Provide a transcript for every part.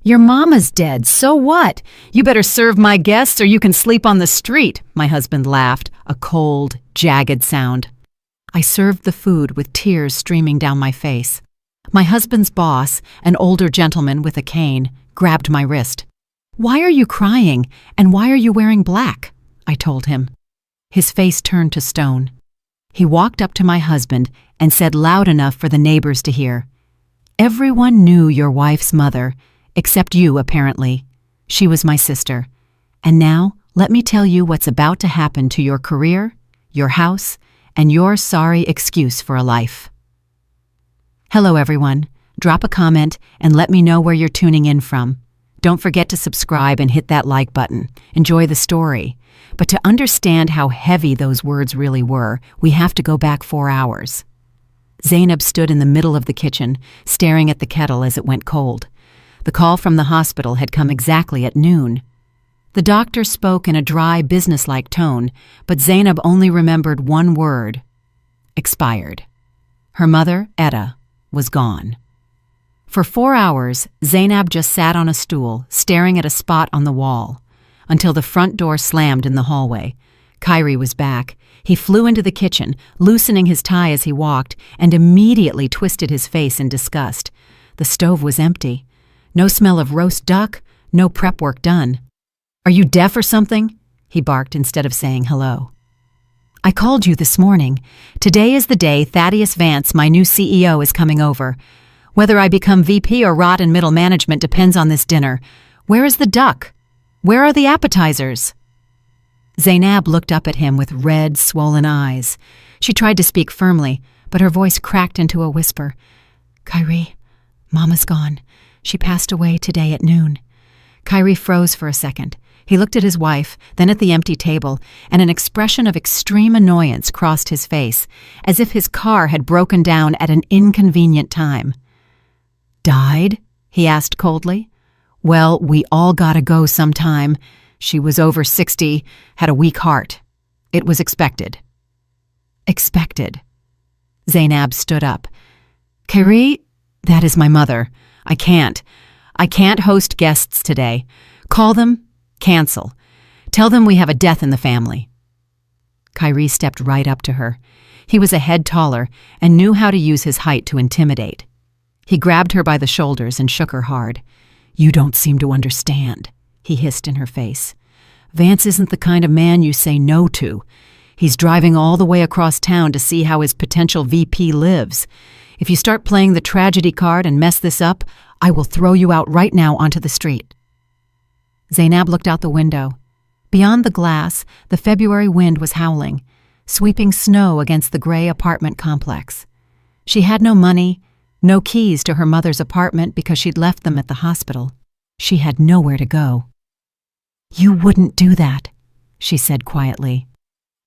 "Your mama's dead, so what? You better serve my guests or you can sleep on the street," my husband laughed, a cold, jagged sound. I served the food with tears streaming down my face. My husband's boss, an older gentleman with a cane, grabbed my wrist. "Why are you crying, and why are you wearing black?" I told him. His face turned to stone. He walked up to my husband and said loud enough for the neighbors to hear, "Everyone knew your wife's mother, except you, apparently. She was my sister. And now, let me tell you what's about to happen to your career, your house, and your sorry excuse for a life." Hello, everyone. Drop a comment and let me know where you're tuning in from. Don't forget to subscribe and hit that like button. Enjoy the story. But to understand how heavy those words really were, we have to go back 4 hours. Zainab stood in the middle of the kitchen, staring at the kettle as it went cold. The call from the hospital had come exactly at noon. The doctor spoke in a dry, businesslike tone, but Zainab only remembered one word: expired. Her mother, Etta, was gone. For 4 hours, Zainab just sat on a stool, staring at a spot on the wall, until the front door slammed in the hallway. Kyrie was back. He flew into the kitchen, loosening his tie as he walked, and immediately twisted his face in disgust. The stove was empty. No smell of roast duck, no prep work done. "Are you deaf or something?" he barked instead of saying hello. "I called you this morning. Today is the day Thaddeus Vance, my new CEO, is coming over. Whether I become VP or rot in middle management depends on this dinner. Where is the duck? Where are the appetizers?" Zainab looked up at him with red, swollen eyes. She tried to speak firmly, but her voice cracked into a whisper. "Kyrie, Mama's gone. She passed away today at noon." Kyrie froze for a second. He looked at his wife, then at the empty table, and an expression of extreme annoyance crossed his face, as if his car had broken down at an inconvenient time. "Died?" he asked coldly. "Well, we all gotta go sometime. She was over 60, had a weak heart. It was expected." "Expected?" Zainab stood up. "Kyrie, that is my mother. I can't host guests today. Call them, cancel. Tell them we have a death in the family." Kyrie stepped right up to her. He was a head taller and knew how to use his height to intimidate. He grabbed her by the shoulders and shook her hard. "You don't seem to understand," he hissed in her face. "Vance isn't the kind of man you say no to. He's driving all the way across town to see how his potential VP lives. If you start playing the tragedy card and mess this up, I will throw you out right now onto the street." Zainab looked out the window. Beyond the glass, the February wind was howling, sweeping snow against the gray apartment complex. She had no money, no keys to her mother's apartment because she'd left them at the hospital. She had nowhere to go. "You wouldn't do that," she said quietly.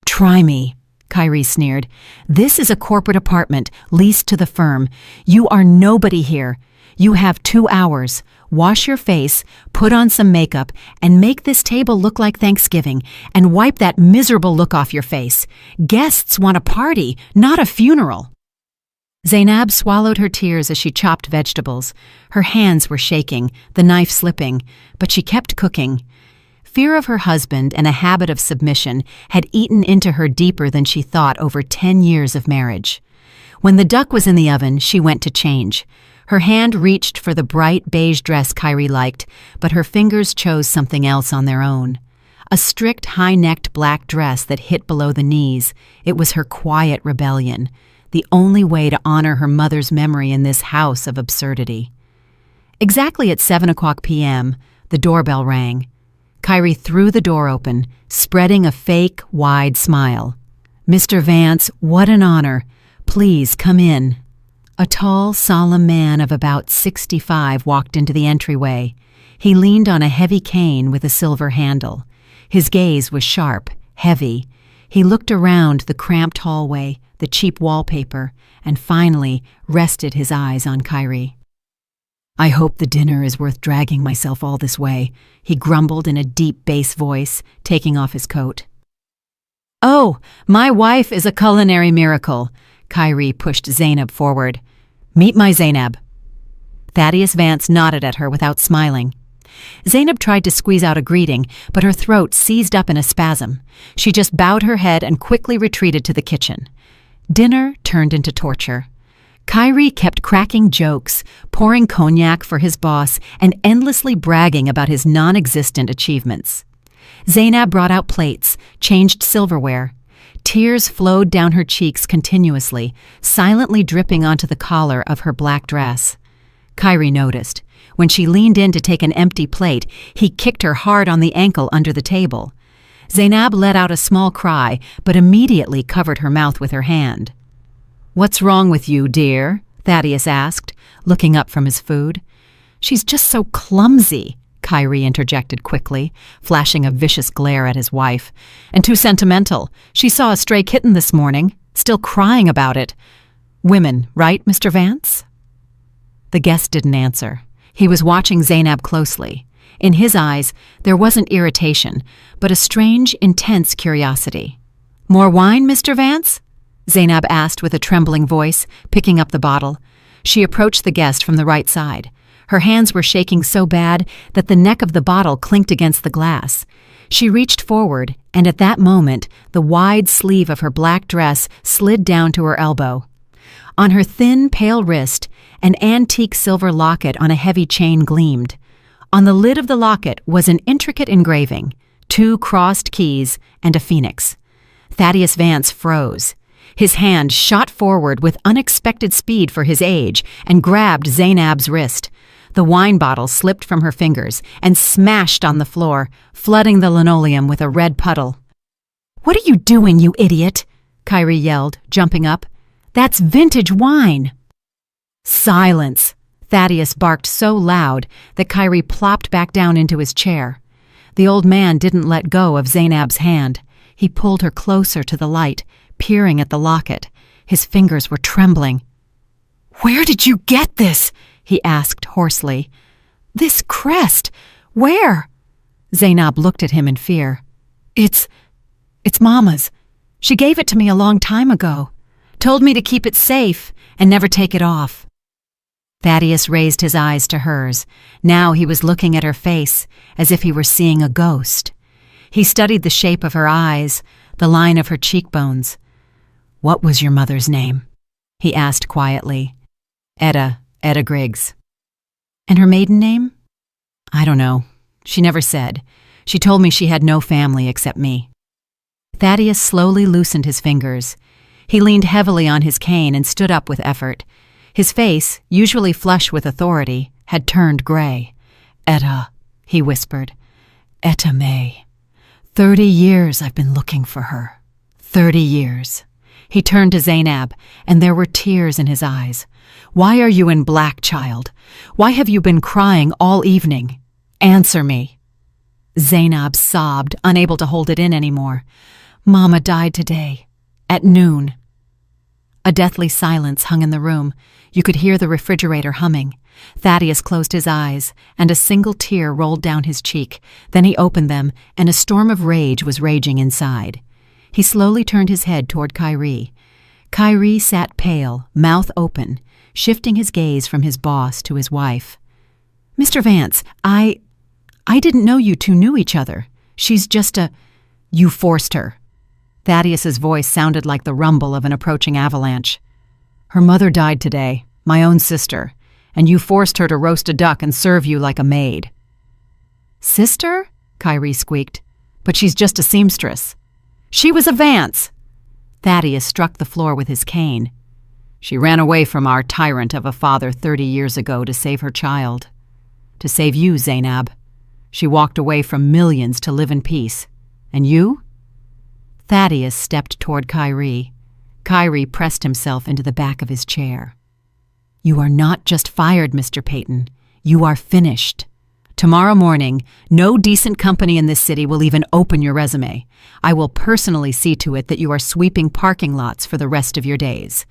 "Try me," Kyrie sneered. "This is a corporate apartment leased to the firm. You are nobody here. You have 2 hours. Wash your face, put on some makeup, and make this table look like Thanksgiving, and wipe that miserable look off your face. Guests want a party, not a funeral." Zainab swallowed her tears as she chopped vegetables. Her hands were shaking, the knife slipping, but she kept cooking. Fear of her husband and a habit of submission had eaten into her deeper than she thought over 10 years of marriage. When the duck was in the oven, she went to change. Her hand reached for the bright beige dress Kyrie liked, but her fingers chose something else on their own. A strict, high-necked black dress that hit below the knees. It was her quiet rebellion, the only way to honor her mother's memory in this house of absurdity. Exactly at 7:00 p.m., the doorbell rang. Kyrie threw the door open, spreading a fake, wide smile. "Mr. Vance, what an honor. Please come in." A tall, solemn man of about 65 walked into the entryway. He leaned on a heavy cane with a silver handle. His gaze was sharp, heavy. He looked around the cramped hallway, the cheap wallpaper, and finally rested his eyes on Kyrie. "I hope the dinner is worth dragging myself all this way," he grumbled in a deep bass voice, taking off his coat. "Oh, my wife is a culinary miracle." Kyrie pushed Zainab forward. "Meet my Zainab." Thaddeus Vance nodded at her without smiling. Zainab tried to squeeze out a greeting, but her throat seized up in a spasm. She just bowed her head and quickly retreated to the kitchen. Dinner turned into torture. Kyrie kept cracking jokes, pouring cognac for his boss, and endlessly bragging about his non-existent achievements. Zainab brought out plates, changed silverware. Tears flowed down her cheeks continuously, silently dripping onto the collar of her black dress. Kyrie noticed. When she leaned in to take an empty plate, he kicked her hard on the ankle under the table. Zainab let out a small cry, but immediately covered her mouth with her hand. "What's wrong with you, dear?" Thaddeus asked, looking up from his food. "She's just so clumsy," Kyrie interjected quickly, flashing a vicious glare at his wife. "And too sentimental. She saw a stray kitten this morning, still crying about it. Women, right, Mr. Vance?" The guest didn't answer. He was watching Zainab closely. In his eyes, there wasn't irritation, but a strange, intense curiosity. "More wine, Mr. Vance?" Zainab asked with a trembling voice, picking up the bottle. She approached the guest from the right side. Her hands were shaking so bad that the neck of the bottle clinked against the glass. She reached forward, and at that moment, the wide sleeve of her black dress slid down to her elbow. On her thin, pale wrist, an antique silver locket on a heavy chain gleamed. On the lid of the locket was an intricate engraving, 2 crossed keys, and a phoenix. Thaddeus Vance froze. His hand shot forward with unexpected speed for his age and grabbed Zainab's wrist. The wine bottle slipped from her fingers and smashed on the floor, flooding the linoleum with a red puddle. "What are you doing, you idiot?" Kyrie yelled, jumping up. "That's vintage wine." "Silence!" Thaddeus barked so loud that Kyrie plopped back down into his chair. The old man didn't let go of Zainab's hand. He pulled her closer to the light, peering at the locket. His fingers were trembling. "Where did you get this?" he asked hoarsely. "This crest? Where?" Zainab looked at him in fear. It's Mama's. She gave it to me a long time ago. Told me to keep it safe and never take it off." Thaddeus raised his eyes to hers. Now he was looking at her face as if he were seeing a ghost. He studied the shape of her eyes, the line of her cheekbones. "What was your mother's name?" he asked quietly. Etta Griggs." "And her maiden name?" "I don't know. She never said. She told me she had no family except me." Thaddeus slowly loosened his fingers. He leaned heavily on his cane and stood up with effort. His face, usually flush with authority, had turned gray. "Etta," he whispered. "Etta May. 30 years I've been looking for her. 30 years. He turned to Zainab, and there were tears in his eyes. "Why are you in black, child? Why have you been crying all evening? Answer me." Zainab sobbed, unable to hold it in anymore. "Mama died today, at noon." A deathly silence hung in the room. You could hear the refrigerator humming. Thaddeus closed his eyes, and a single tear rolled down his cheek. Then he opened them, and a storm of rage was raging inside. He slowly turned his head toward Kyrie. Kyrie sat pale, mouth open, shifting his gaze from his boss to his wife. "Mr. Vance, I didn't know you two knew each other. She's just a—" "You forced her." Thaddeus's voice sounded like the rumble of an approaching avalanche. "Her mother died today, my own sister, and you forced her to roast a duck and serve you like a maid." "Sister?" Kyrie squeaked. "But she's just a seamstress." "She was a Vance!" Thaddeus struck the floor with his cane. "She ran away from our tyrant of a father 30 years ago to save her child. To save you, Zainab. She walked away from millions to live in peace. And you?" Thaddeus stepped toward Kyrie. Kyrie pressed himself into the back of his chair. "You are not just fired, Mr. Payton. You are finished. Tomorrow morning, no decent company in this city will even open your resume. I will personally see to it that you are sweeping parking lots for the rest of your days."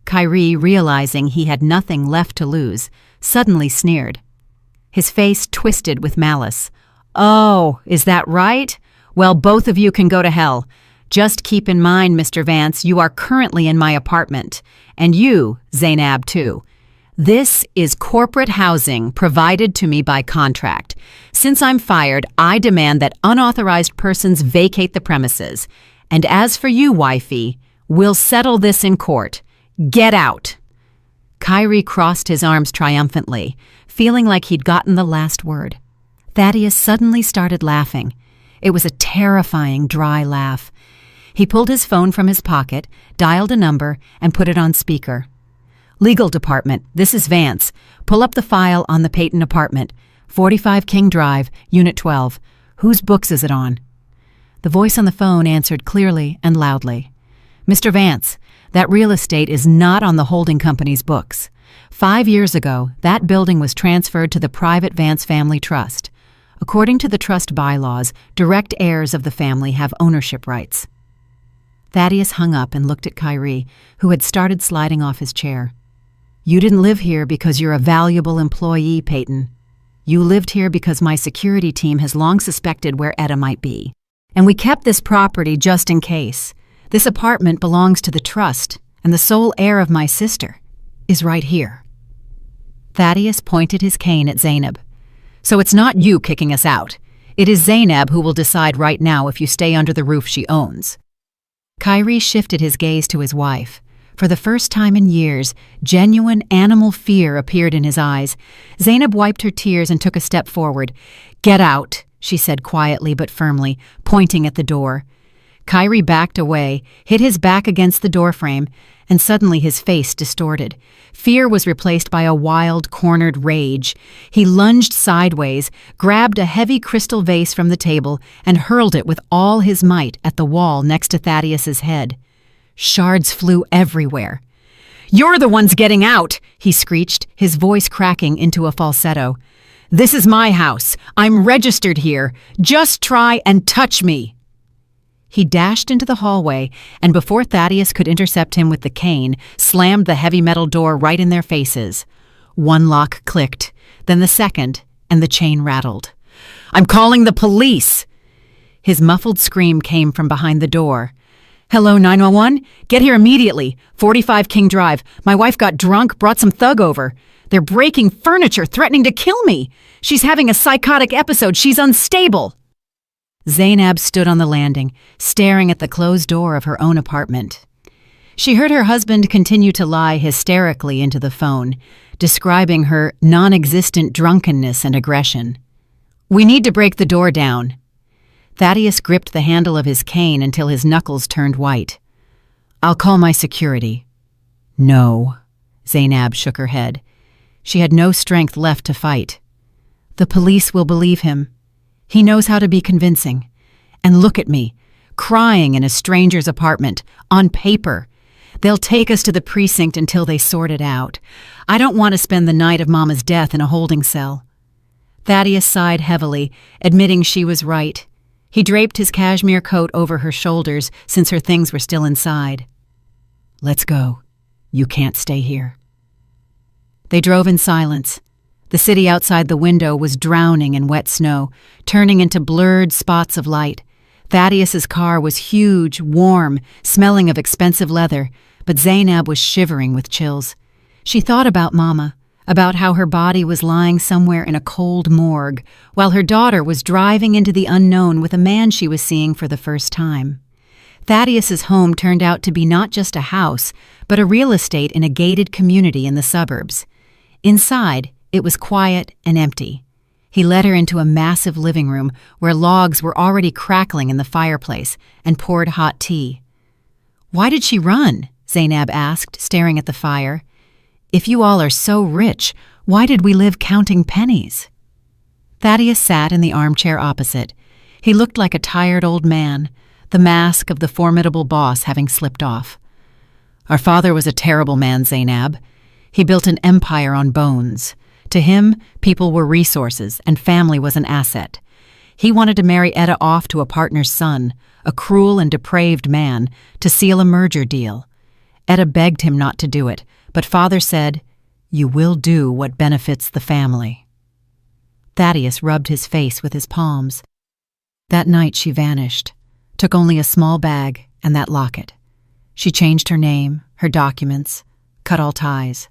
Kyrie, realizing he had nothing left to lose, suddenly sneered. His face twisted with malice. "Oh, is that right? Well, both of you can go to hell. Just keep in mind, Mr. Vance, you are currently in my apartment. And you, Zainab, too. This is corporate housing provided to me by contract. Since I'm fired, I demand that unauthorized persons vacate the premises. And as for you, wifey, we'll settle this in court. Get out!" Kyrie crossed his arms triumphantly, feeling like he'd gotten the last word. Thaddeus suddenly started laughing. It was a terrifying, dry laugh. He pulled his phone from his pocket, dialed a number, and put it on speaker. "Legal department, this is Vance. Pull up the file on the Peyton apartment. 45 King Drive, Unit 12. Whose books is it on?" The voice on the phone answered clearly and loudly. "Mr. Vance, that real estate is not on the holding company's books. 5 years ago, that building was transferred to the private Vance Family Trust. According to the trust bylaws, direct heirs of the family have ownership rights." Thaddeus hung up and looked at Kyrie, who had started sliding off his chair. "You didn't live here because you're a valuable employee, Peyton. You lived here because my security team has long suspected where Etta might be. And we kept this property just in case. This apartment belongs to the trust, and the sole heir of my sister is right here." Thaddeus pointed his cane at Zainab. "So it's not you kicking us out. It is Zainab who will decide right now if you stay under the roof she owns." Kyrie shifted his gaze to his wife. For the first time in years, genuine animal fear appeared in his eyes. Zainab wiped her tears and took a step forward. "Get out," she said quietly but firmly, pointing at the door. Kyrie backed away, hit his back against the doorframe, and suddenly his face distorted. Fear was replaced by a wild, cornered rage. He lunged sideways, grabbed a heavy crystal vase from the table, and hurled it with all his might at the wall next to Thaddeus's head. Shards flew everywhere. "You're the ones getting out!" he screeched, his voice cracking into a falsetto. "This is my house. I'm registered here. Just try and touch me!" He dashed into the hallway, and before Thaddeus could intercept him with the cane, slammed the heavy metal door right in their faces. One lock clicked, then the second, and the chain rattled. "I'm calling the police!" His muffled scream came from behind the door. "Hello, 911? Get here immediately. 45 King Drive. My wife got drunk, brought some thug over. They're breaking furniture, threatening to kill me. She's having a psychotic episode. She's unstable." Zainab stood on the landing, staring at the closed door of her own apartment. She heard her husband continue to lie hysterically into the phone, describing her non-existent drunkenness and aggression. "We need to break the door down." Thaddeus gripped the handle of his cane until his knuckles turned white. "I'll call my security." "No." Zainab shook her head. She had no strength left to fight. "The police will believe him. He knows how to be convincing. And look at me, crying in a stranger's apartment, on paper. They'll take us to the precinct until they sort it out. I don't want to spend the night of Mama's death in a holding cell." Thaddeus sighed heavily, admitting she was right. He draped his cashmere coat over her shoulders since her things were still inside. "Let's go. You can't stay here." They drove in silence. The city outside the window was drowning in wet snow, turning into blurred spots of light. Thaddeus's car was huge, warm, smelling of expensive leather, but Zainab was shivering with chills. She thought about Mama, about how her body was lying somewhere in a cold morgue, while her daughter was driving into the unknown with a man she was seeing for the first time. Thaddeus's home turned out to be not just a house, but a real estate in a gated community in the suburbs. Inside, it was quiet and empty. He led her into a massive living room where logs were already crackling in the fireplace and poured hot tea. "Why did she run?" Zainab asked, staring at the fire. "If you all are so rich, why did we live counting pennies?" Thaddeus sat in the armchair opposite. He looked like a tired old man, the mask of the formidable boss having slipped off. "Our father was a terrible man, Zainab. He built an empire on bones. To him, people were resources, and family was an asset. He wanted to marry Etta off to a partner's son, a cruel and depraved man, to seal a merger deal. Etta begged him not to do it, but Father said, 'You will do what benefits the family.'" Thaddeus rubbed his face with his palms. That night she vanished, took only a small bag and that locket. She changed her name, her documents, cut all ties.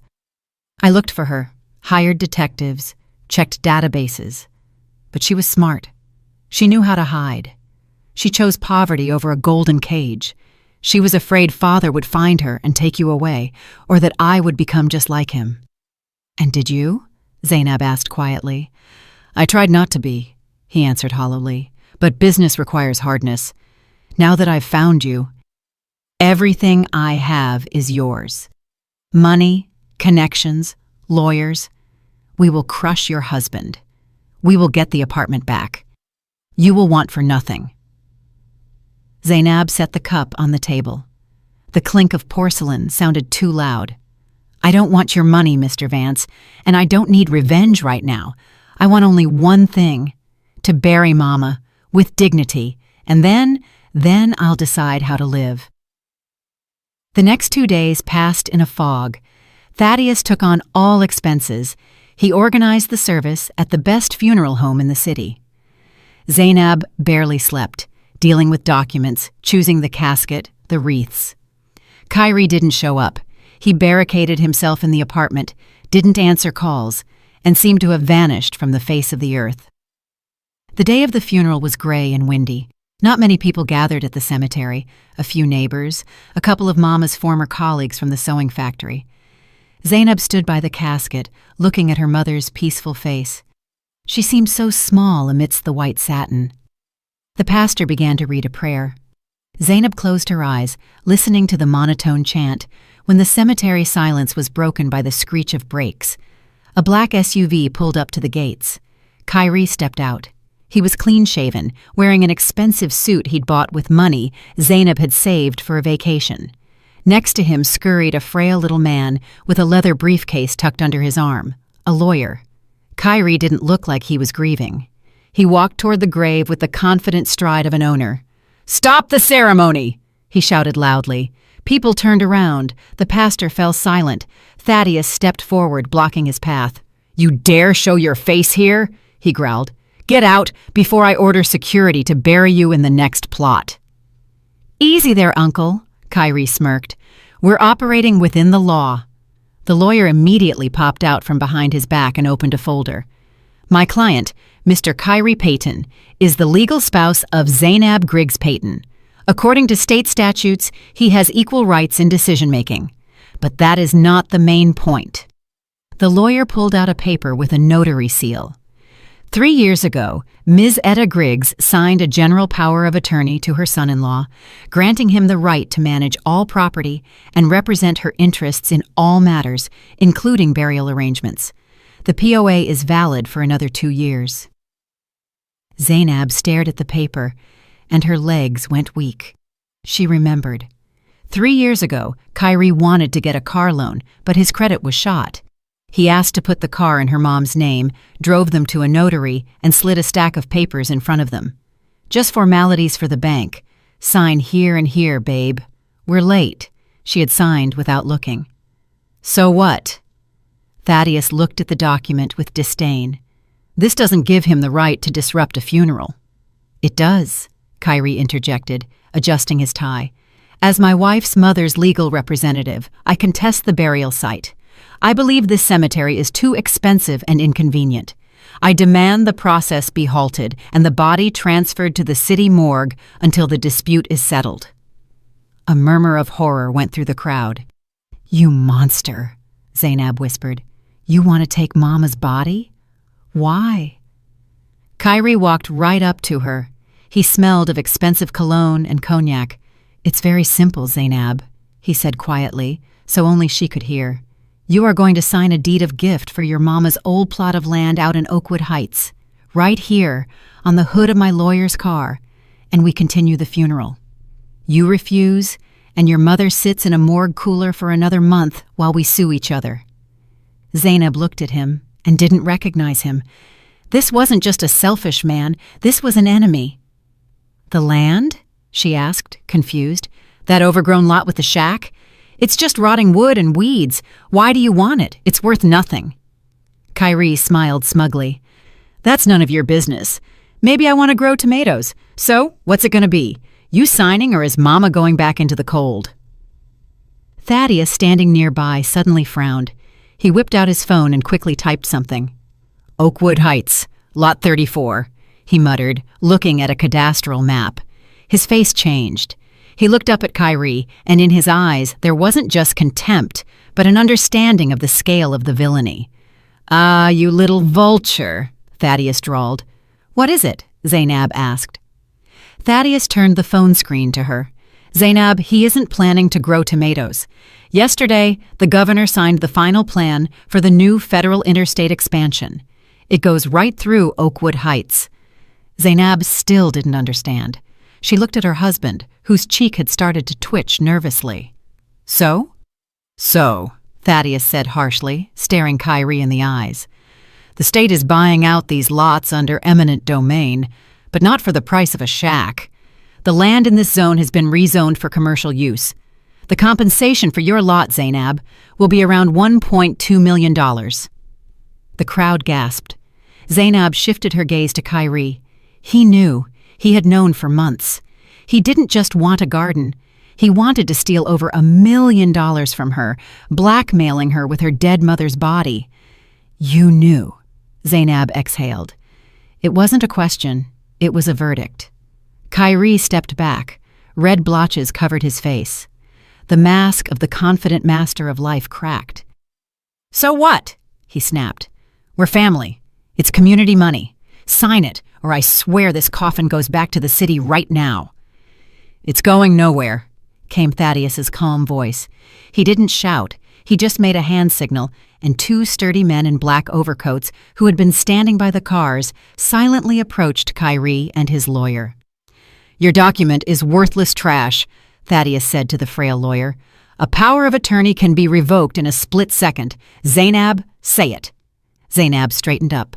I looked for her, hired detectives, checked databases. But she was smart. She knew how to hide. She chose poverty over a golden cage. She was afraid father would find her and take you away, or that I would become just like him. And did you? Zainab asked quietly. I tried not to be, he answered hollowly, but business requires hardness. Now that I've found you, everything I have is yours. Money, connections, lawyers. We will crush your husband. We will get the apartment back. You will want for nothing. Zainab set the cup on the table. The clink of porcelain sounded too loud. I don't want your money, Mr. Vance, and I don't need revenge right now. I want only one thing, to bury Mama with dignity, and then I'll decide how to live. The next 2 days passed in a fog. Thaddeus took on all expenses. He organized the service at the best funeral home in the city. Zainab barely slept, dealing with documents, choosing the casket, the wreaths. Kyrie didn't show up. He barricaded himself in the apartment, didn't answer calls, and seemed to have vanished from the face of the earth. The day of the funeral was gray and windy. Not many people gathered at the cemetery, a few neighbors, a couple of Mama's former colleagues from the sewing factory. Zainab stood by the casket, looking at her mother's peaceful face. She seemed so small amidst the white satin. The pastor began to read a prayer. Zainab closed her eyes, listening to the monotone chant, when the cemetery silence was broken by the screech of brakes. A black SUV pulled up to the gates. Kyrie stepped out. He was clean-shaven, wearing an expensive suit he'd bought with money Zainab had saved for a vacation. Next to him scurried a frail little man with a leather briefcase tucked under his arm, a lawyer. Kyrie didn't look like he was grieving. He walked toward the grave with the confident stride of an owner. "Stop the ceremony!" he shouted loudly. People turned around. The pastor fell silent. Thaddeus stepped forward, blocking his path. "You dare show your face here?" he growled. "Get out before I order security to bury you in the next plot." "Easy there, Uncle," Kyrie smirked. "We're operating within the law." The lawyer immediately popped out from behind his back and opened a folder. "My client, Mr. Kyrie Payton, is the legal spouse of Zainab Griggs Payton. According to state statutes, he has equal rights in decision-making. But that is not the main point." The lawyer pulled out a paper with a notary seal. 3 years ago, Ms. Etta Griggs signed a general power of attorney to her son-in-law, granting him the right to manage all property and represent her interests in all matters, including burial arrangements. The POA is valid for another 2 years. Zainab stared at the paper, and her legs went weak. She remembered. 3 years ago, Kyrie wanted to get a car loan, but his credit was shot. He asked to put the car in her mom's name, drove them to a notary, and slid a stack of papers in front of them. "Just formalities for the bank. Sign here and here, babe. We're late," she had signed without looking. "So what?" Thaddeus looked at the document with disdain. "This doesn't give him the right to disrupt a funeral." "It does," Kyrie interjected, adjusting his tie. "As my wife's mother's legal representative, I contest the burial site. I believe this cemetery is too expensive and inconvenient. I demand the process be halted and the body transferred to the city morgue until the dispute is settled." A murmur of horror went through the crowd. "You monster," Zainab whispered. "You want to take Mama's body? Why?" Kyrie walked right up to her. He smelled of expensive cologne and cognac. "It's very simple, Zainab," he said quietly, so only she could hear. "You are going to sign a deed of gift for your Mama's old plot of land out in Oakwood Heights, right here, on the hood of my lawyer's car, and we continue the funeral. You refuse, and your mother sits in a morgue cooler for another month while we sue each other." Zainab looked at him and didn't recognize him. This wasn't just a selfish man, this was an enemy. "The land?" she asked, confused. "That overgrown lot with the shack? It's just rotting wood and weeds. Why do you want it? It's worth nothing." Kyrie smiled smugly. "That's none of your business. Maybe I want to grow tomatoes. So, what's it going to be? You signing, or is Mama going back into the cold?" Thaddeus, standing nearby, suddenly frowned. He whipped out his phone and quickly typed something. "Oakwood Heights, Lot 34, he muttered, looking at a cadastral map. His face changed. He looked up at Kyrie, and in his eyes there wasn't just contempt, but an understanding of the scale of the villainy. "Ah, you little vulture," Thaddeus drawled. "What is it?" Zainab asked. Thaddeus turned the phone screen to her. "Zainab, he isn't planning to grow tomatoes. Yesterday, the governor signed the final plan for the new federal interstate expansion. It goes right through Oakwood Heights." Zainab still didn't understand. She looked at her husband, whose cheek had started to twitch nervously. "So?" "So," Thaddeus said harshly, staring Kyrie in the eyes. "The state is buying out these lots under eminent domain, but not for the price of a shack. The land in this zone has been rezoned for commercial use. The compensation for your lot, Zainab, will be around $1.2 million. The crowd gasped. Zainab shifted her gaze to Kyrie. He knew. He had known for months. He didn't just want a garden. He wanted to steal over $1 million from her, blackmailing her with her dead mother's body. "You knew," Zainab exhaled. It wasn't a question. It was a verdict. Kyrie stepped back. Red blotches covered his face. The mask of the confident master of life cracked. "So what?" he snapped. "We're family. It's community money. Sign it, or I swear this coffin goes back to the city right now." "It's going nowhere," came Thaddeus's calm voice. He didn't shout. He just made a hand signal, and two sturdy men in black overcoats who had been standing by the cars silently approached Kyrie and his lawyer. "Your document is worthless trash," Thaddeus said to the frail lawyer. "A power of attorney can be revoked in a split second. Zainab, say it." Zainab straightened up.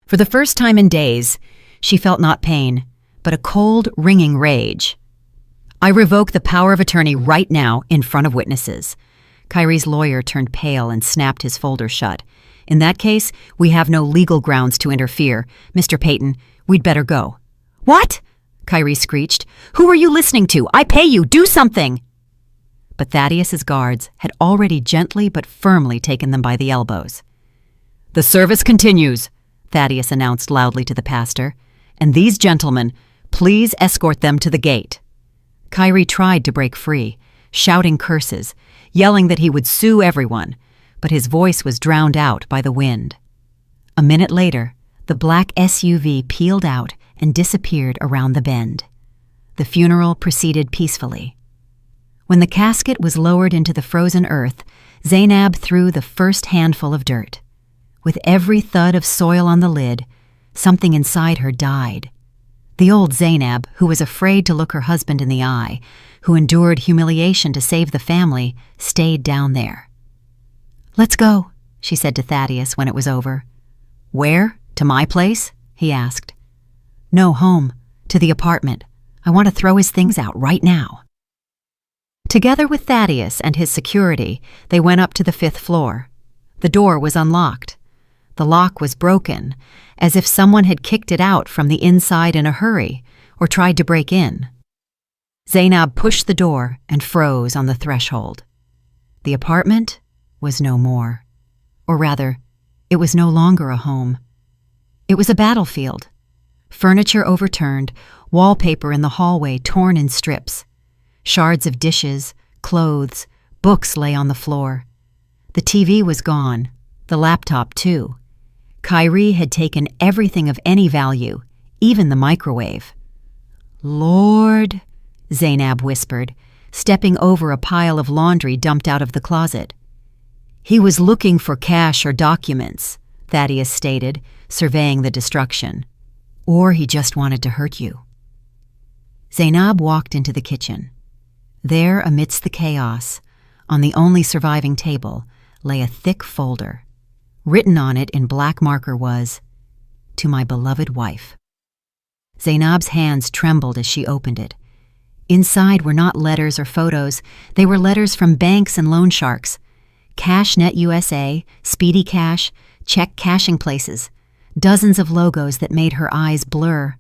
For the first time in days, she felt not pain, but a cold, ringing rage. "I revoke the power of attorney right now in front of witnesses." Kyrie's lawyer turned pale and snapped his folder shut. "In that case, we have no legal grounds to interfere. Mr. Payton, we'd better go." "What?" Kyrie screeched. "Who are you listening to? I pay you. Do something!" But Thaddeus's guards had already gently but firmly taken them by the elbows. "The service continues," Thaddeus announced loudly to the pastor. "And these gentlemen, please escort them to the gate." Kyrie tried to break free, shouting curses, yelling that he would sue everyone, but his voice was drowned out by the wind. A minute later, the black SUV peeled out and disappeared around the bend. The funeral proceeded peacefully. When the casket was lowered into the frozen earth, Zainab threw the first handful of dirt. With every thud of soil on the lid, something inside her died. The old Zainab, who was afraid to look her husband in the eye, who endured humiliation to save the family, stayed down there. "Let's go," she said to Thaddeus when it was over. "Where? To my place?" he asked. "No, home. To the apartment. I want to throw his things out right now." Together with Thaddeus and his security, they went up to the 5th floor. The door was unlocked. The lock was broken, as if someone had kicked it out from the inside in a hurry or tried to break in. Zainab pushed the door and froze on the threshold. The apartment was no more. Or rather, it was no longer a home. It was a battlefield. Furniture overturned, wallpaper in the hallway torn in strips. Shards of dishes, clothes, books lay on the floor. The TV was gone, the laptop too. Kyrie had taken everything of any value, even the microwave. "Lord," Zainab whispered, stepping over a pile of laundry dumped out of the closet. "He was looking for cash or documents," Thaddeus stated, surveying the destruction. "Or he just wanted to hurt you." Zainab walked into the kitchen. There, amidst the chaos, on the only surviving table, lay a thick folder. Written on it in black marker was, "To my beloved wife." Zainab's hands trembled as she opened it. Inside were not letters or photos. They were letters from banks and loan sharks. CashNet USA, Speedy Cash, check cashing places. Dozens of logos that made her eyes blur.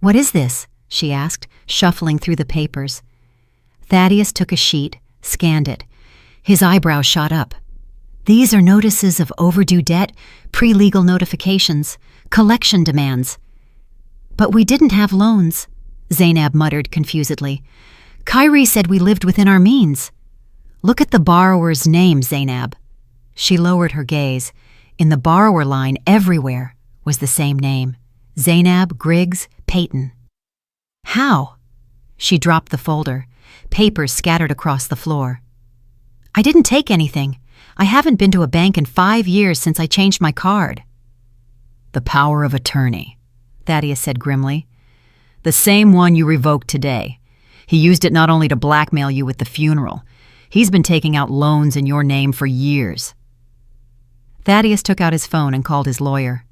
"What is this?" she asked, shuffling through the papers. Thaddeus took a sheet, scanned it. His eyebrows shot up. These are notices of overdue debt, pre-legal notifications, collection demands. But we didn't have loans, Zainab muttered confusedly. Kyrie said we lived within our means. Look at the borrower's name, Zainab. She lowered her gaze. In the borrower line everywhere was the same name, Zainab Griggs Payton. How? She dropped the folder, papers scattered across the floor. I didn't take anything. I haven't been to a bank in 5 years since I changed my card. The power of attorney, Thaddeus said grimly. The same one you revoked today. He used it not only to blackmail you with the funeral. He's been taking out loans in your name for years. Thaddeus took out his phone and called his lawyer.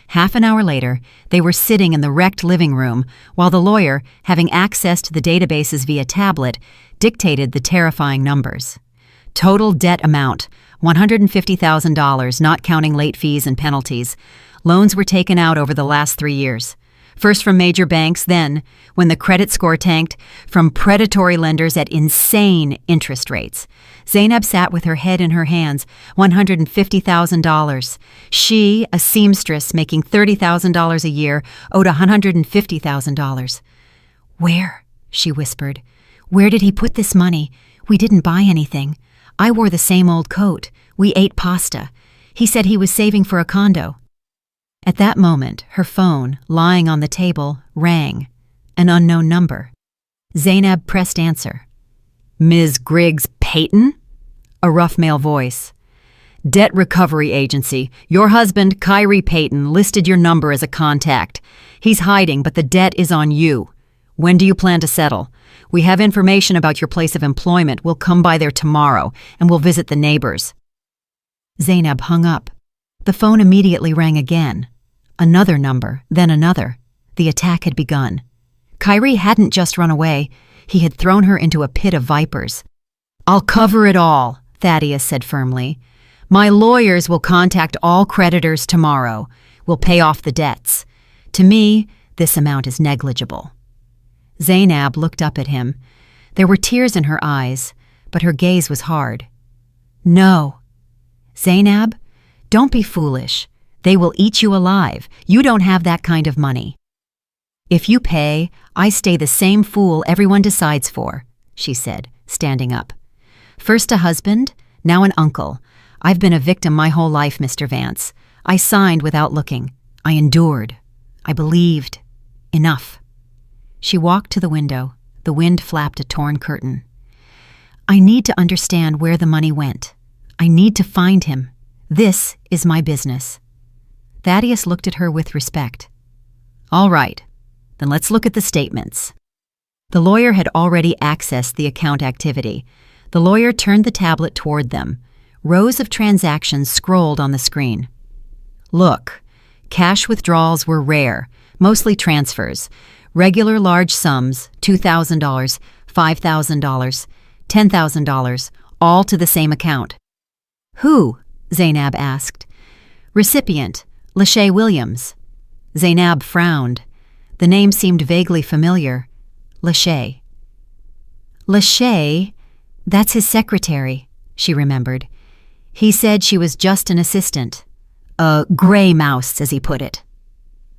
Half an hour later, they were sitting in the wrecked living room while the lawyer, having access to the databases via tablet, dictated the terrifying numbers. Total debt amount, $150,000, not counting late fees and penalties. Loans were taken out over the last 3 years. First from major banks, then, when the credit score tanked, from predatory lenders at insane interest rates. Zainab sat with her head in her hands, $150,000. She, a seamstress making $30,000 a year, owed $150,000. Where? She whispered. Where did he put this money? We didn't buy anything. I wore the same old coat. We ate pasta. He said he was saving for a condo. At that moment, her phone, lying on the table, rang. An unknown number. Zainab pressed answer. Ms. Griggs Payton? A rough male voice. Debt Recovery Agency. Your husband, Kyrie Payton, listed your number as a contact. He's hiding, but the debt is on you. When do you plan to settle? We have information about your place of employment. We'll come by there tomorrow, and we'll visit the neighbors. Zainab hung up. The phone immediately rang again. Another number, then another. The attack had begun. Kyrie hadn't just run away. He had thrown her into a pit of vipers. I'll cover it all, Thaddeus said firmly. My lawyers will contact all creditors tomorrow. We'll pay off the debts. To me, this amount is negligible. Zainab looked up at him. There were tears in her eyes, but her gaze was hard. No. Zainab, don't be foolish. They will eat you alive. You don't have that kind of money. If you pay, I stay the same fool everyone decides for, she said, standing up. First a husband, now an uncle. I've been a victim my whole life, Mr. Vance. I signed without looking. I endured. I believed. Enough. She walked to the window. The wind flapped a torn curtain. I need to understand where the money went. I need to find him. This is my business. Thaddeus looked at her with respect. All right, then let's look at the statements. The lawyer had already accessed the account activity. The lawyer turned the tablet toward them. Rows of transactions scrolled on the screen. Look, cash withdrawals were rare, mostly transfers. Regular large sums, $2,000, $5,000, $10,000, all to the same account. Who? Zainab asked. Recipient, Lachey Williams. Zainab frowned. The name seemed vaguely familiar. Lachey. Lachey, that's his secretary, she remembered. He said she was just an assistant. A gray mouse, as he put it.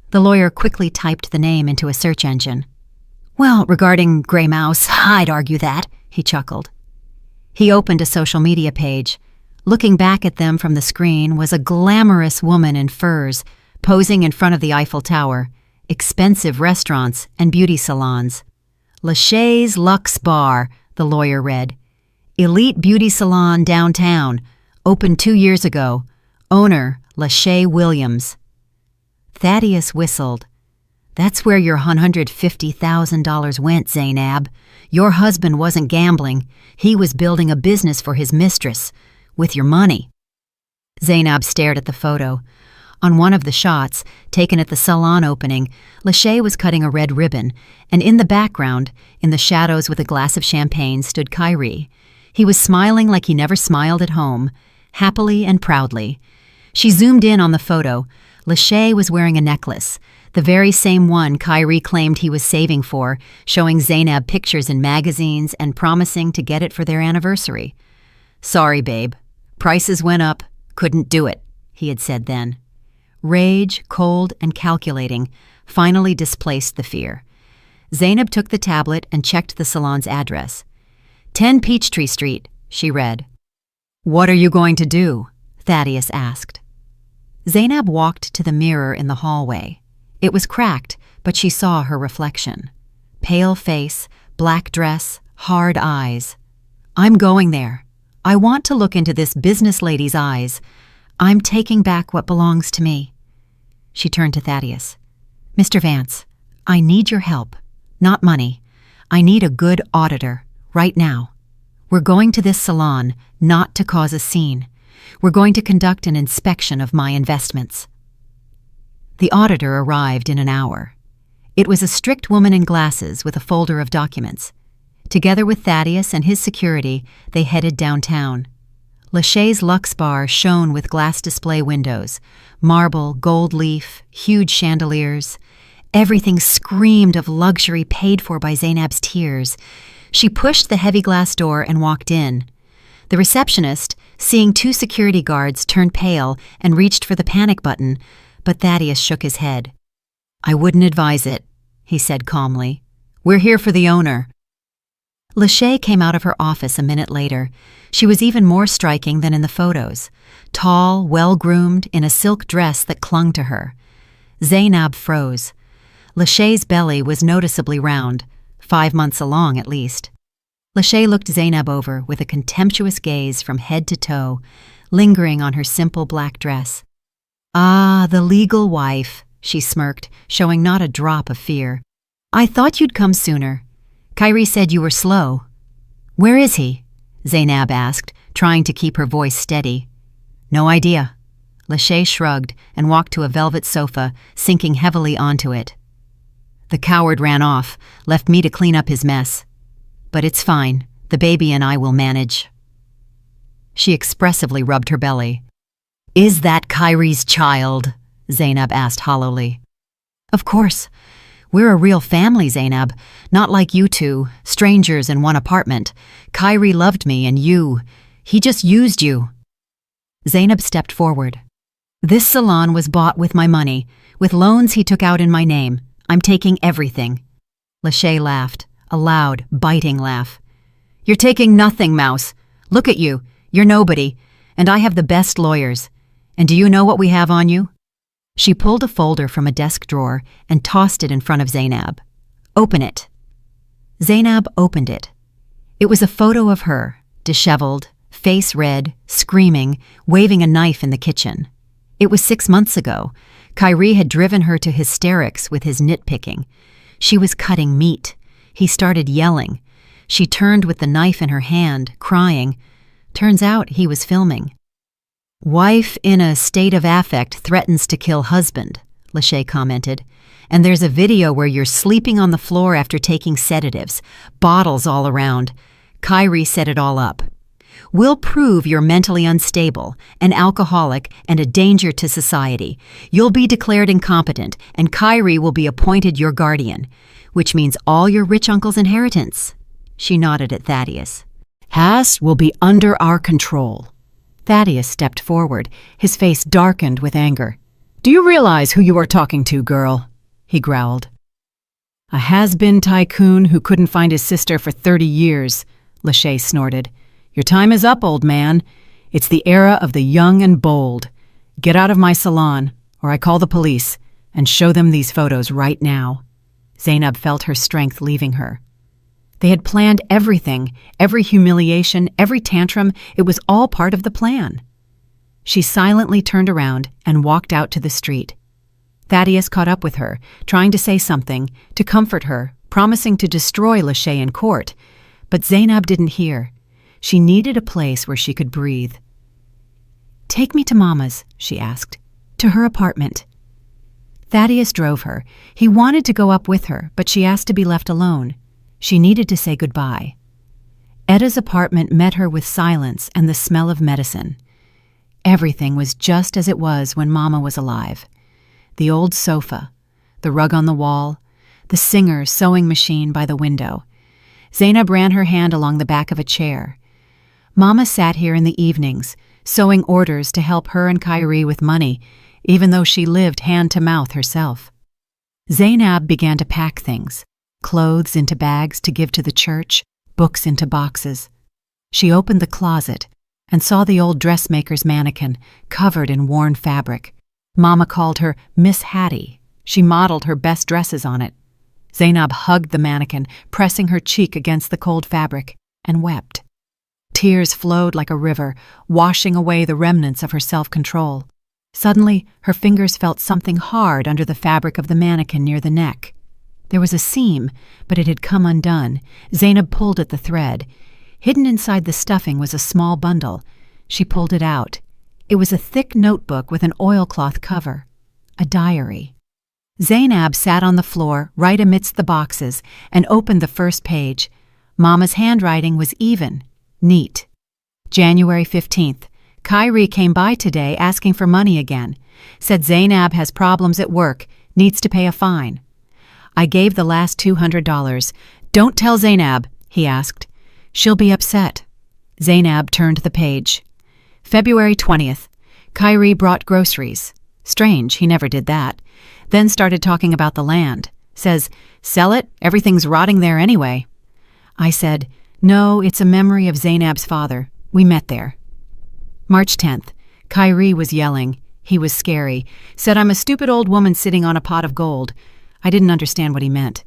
The lawyer quickly typed the name into a search engine. Well, regarding Gray Mouse, I'd argue that, he chuckled. He opened a social media page. Looking back at them from the screen was a glamorous woman in furs, posing in front of the Eiffel Tower, expensive restaurants and beauty salons. Lachey's Luxe Bar, the lawyer read. Elite beauty salon downtown, opened 2 years ago. Owner, Lachey Williams. Thaddeus whistled. That's where your $150,000 went, Zainab. Your husband wasn't gambling. He was building a business for his mistress. With your money. Zainab stared at the photo. On one of the shots, taken at the salon opening, Lachey was cutting a red ribbon, and in the background, in the shadows with a glass of champagne, stood Kyrie. He was smiling like he never smiled at home, happily and proudly. She zoomed in on the photo. Lachey was wearing a necklace, the very same one Kyrie claimed he was saving for, showing Zainab pictures in magazines and promising to get it for their anniversary. Sorry, babe. Prices went up. Couldn't do it, he had said then. Rage, cold and calculating, finally displaced the fear. Zainab took the tablet and checked the salon's address. 10 Peachtree Street, she read. What are you going to do? Thaddeus asked. Zainab walked to the mirror in the hallway. It was cracked, but she saw her reflection. Pale face, black dress, hard eyes. I'm going there. I want to look into this business lady's eyes. I'm taking back what belongs to me. She turned to Thaddeus. Mr. Vance, I need your help. Not money. I need a good auditor, right now. We're going to this salon not to cause a scene. We're going to conduct an inspection of my investments. The auditor arrived in an hour. It was a strict woman in glasses with a folder of documents. Together with Thaddeus and his security, they headed downtown. Lachey's Luxe Bar shone with glass display windows, marble, gold leaf, huge chandeliers. Everything screamed of luxury paid for by Zainab's tears. She pushed the heavy glass door and walked in. The receptionist, seeing 2 security guards, turned pale and reached for the panic button, but Thaddeus shook his head. I wouldn't advise it, he said calmly. We're here for the owner. Lachey came out of her office a minute later. She was even more striking than in the photos. Tall, well-groomed, in a silk dress that clung to her. Zainab froze. Lachey's belly was noticeably round, 5 months along at least. Lachey looked Zainab over with a contemptuous gaze from head to toe, lingering on her simple black dress. Ah, the legal wife, she smirked, showing not a drop of fear. I thought you'd come sooner. Kyrie said you were slow. Where is he? Zainab asked, trying to keep her voice steady. No idea. Lachey shrugged and walked to a velvet sofa, sinking heavily onto it. The coward ran off, left me to clean up his mess. But it's fine. The baby and I will manage. She expressively rubbed her belly. Is that Kyrie's child? Zainab asked hollowly. Of course. We're a real family, Zainab. Not like you two, strangers in one apartment. Kyrie loved me and you. He just used you. Zainab stepped forward. This salon was bought with my money, with loans he took out in my name. I'm taking everything. Lachey laughed, a loud, biting laugh. You're taking nothing, Mouse. Look at you. You're nobody. And I have the best lawyers. And do you know what we have on you? She pulled a folder from a desk drawer and tossed it in front of Zainab. Open it. Zainab opened it. It was a photo of her, disheveled, face red, screaming, waving a knife in the kitchen. It was 6 months ago. Kyrie had driven her to hysterics with his nitpicking. She was cutting meat. He started yelling. She turned with the knife in her hand, crying. Turns out he was filming. Wife in a state of affect threatens to kill husband, Lachey commented. And there's a video where you're sleeping on the floor after taking sedatives, bottles all around. Kyrie set it all up. We'll prove you're mentally unstable, an alcoholic, and a danger to society. You'll be declared incompetent, and Kyrie will be appointed your guardian, which means all your rich uncle's inheritance. She nodded at Thaddeus. Haas will be under our control. Thaddeus stepped forward, his face darkened with anger. Do you realize who you are talking to, girl? He growled. A has-been tycoon who couldn't find his sister for 30 years, Lachey snorted. Your time is up, old man. It's the era of the young and bold. Get out of my salon, or I call the police, and show them these photos right now. Zainab felt her strength leaving her. They had planned everything, every humiliation, every tantrum. It was all part of the plan. She silently turned around and walked out to the street. Thaddeus caught up with her, trying to say something, to comfort her, promising to destroy Lachey in court. But Zainab didn't hear. She needed a place where she could breathe. Take me to Mama's, she asked, to her apartment. Thaddeus drove her. He wanted to go up with her, but she asked to be left alone. She needed to say goodbye. Etta's apartment met her with silence and the smell of medicine. Everything was just as it was when Mama was alive. The old sofa, the rug on the wall, the Singer's sewing machine by the window. Zainab ran her hand along the back of a chair. Mama sat here in the evenings, sewing orders to help her and Kyrie with money, even though she lived hand-to-mouth herself. Zainab began to pack things, clothes into bags to give to the church, books into boxes. She opened the closet and saw the old dressmaker's mannequin covered in worn fabric. Mama called her Miss Hattie. She modeled her best dresses on it. Zainab hugged the mannequin, pressing her cheek against the cold fabric, and wept. Tears flowed like a river, washing away the remnants of her self-control. Suddenly, her fingers felt something hard under the fabric of the mannequin near the neck. There was a seam, but it had come undone. Zainab pulled at the thread. Hidden inside the stuffing was a small bundle. She pulled it out. It was a thick notebook with an oilcloth cover. A diary. Zainab sat on the floor right amidst the boxes and opened the first page. Mama's handwriting was even, neat. January 15th. Kyrie came by today asking for money again. Said Zainab has problems at work, needs to pay a fine. I gave the last $200. Don't tell Zainab, he asked. She'll be upset. Zainab turned the page. February 20th. Kyrie brought groceries. Strange, he never did that. Then started talking about the land. Says, sell it, everything's rotting there anyway. I said, no, it's a memory of Zainab's father. We met there. March 10th. Kyrie was yelling. He was scary. Said I'm a stupid old woman sitting on a pot of gold. I didn't understand what he meant.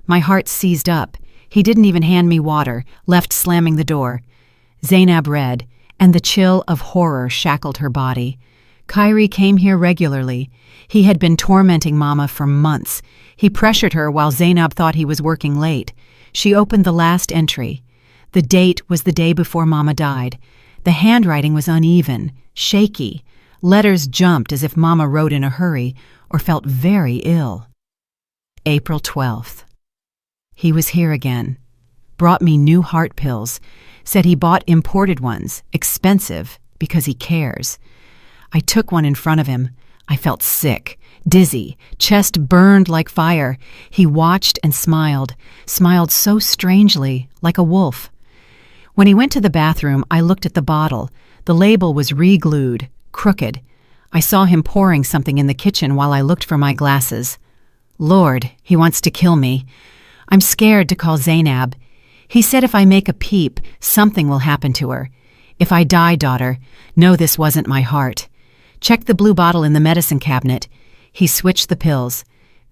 My heart seized up. He didn't even hand me water, left slamming the door. Zainab read, and the chill of horror shackled her body. Kyrie came here regularly. He had been tormenting Mama for months. He pressured her while Zainab thought he was working late. She opened the last entry. The date was the day before Mama died. The handwriting was uneven, shaky. Letters jumped as if Mama wrote in a hurry or felt very ill. April 12th. He was here again. Brought me new heart pills. Said he bought imported ones, expensive, because he cares. I took one in front of him. I felt sick, dizzy, chest burned like fire. He watched and smiled so strangely, like a wolf. When he went to the bathroom, I looked at the bottle. The label was re-glued, crooked. I saw him pouring something in the kitchen while I looked for my glasses. Lord, he wants to kill me. I'm scared to call Zainab. He said if I make a peep, something will happen to her. If I die, daughter, know this wasn't my heart. Check the blue bottle in the medicine cabinet. He switched the pills.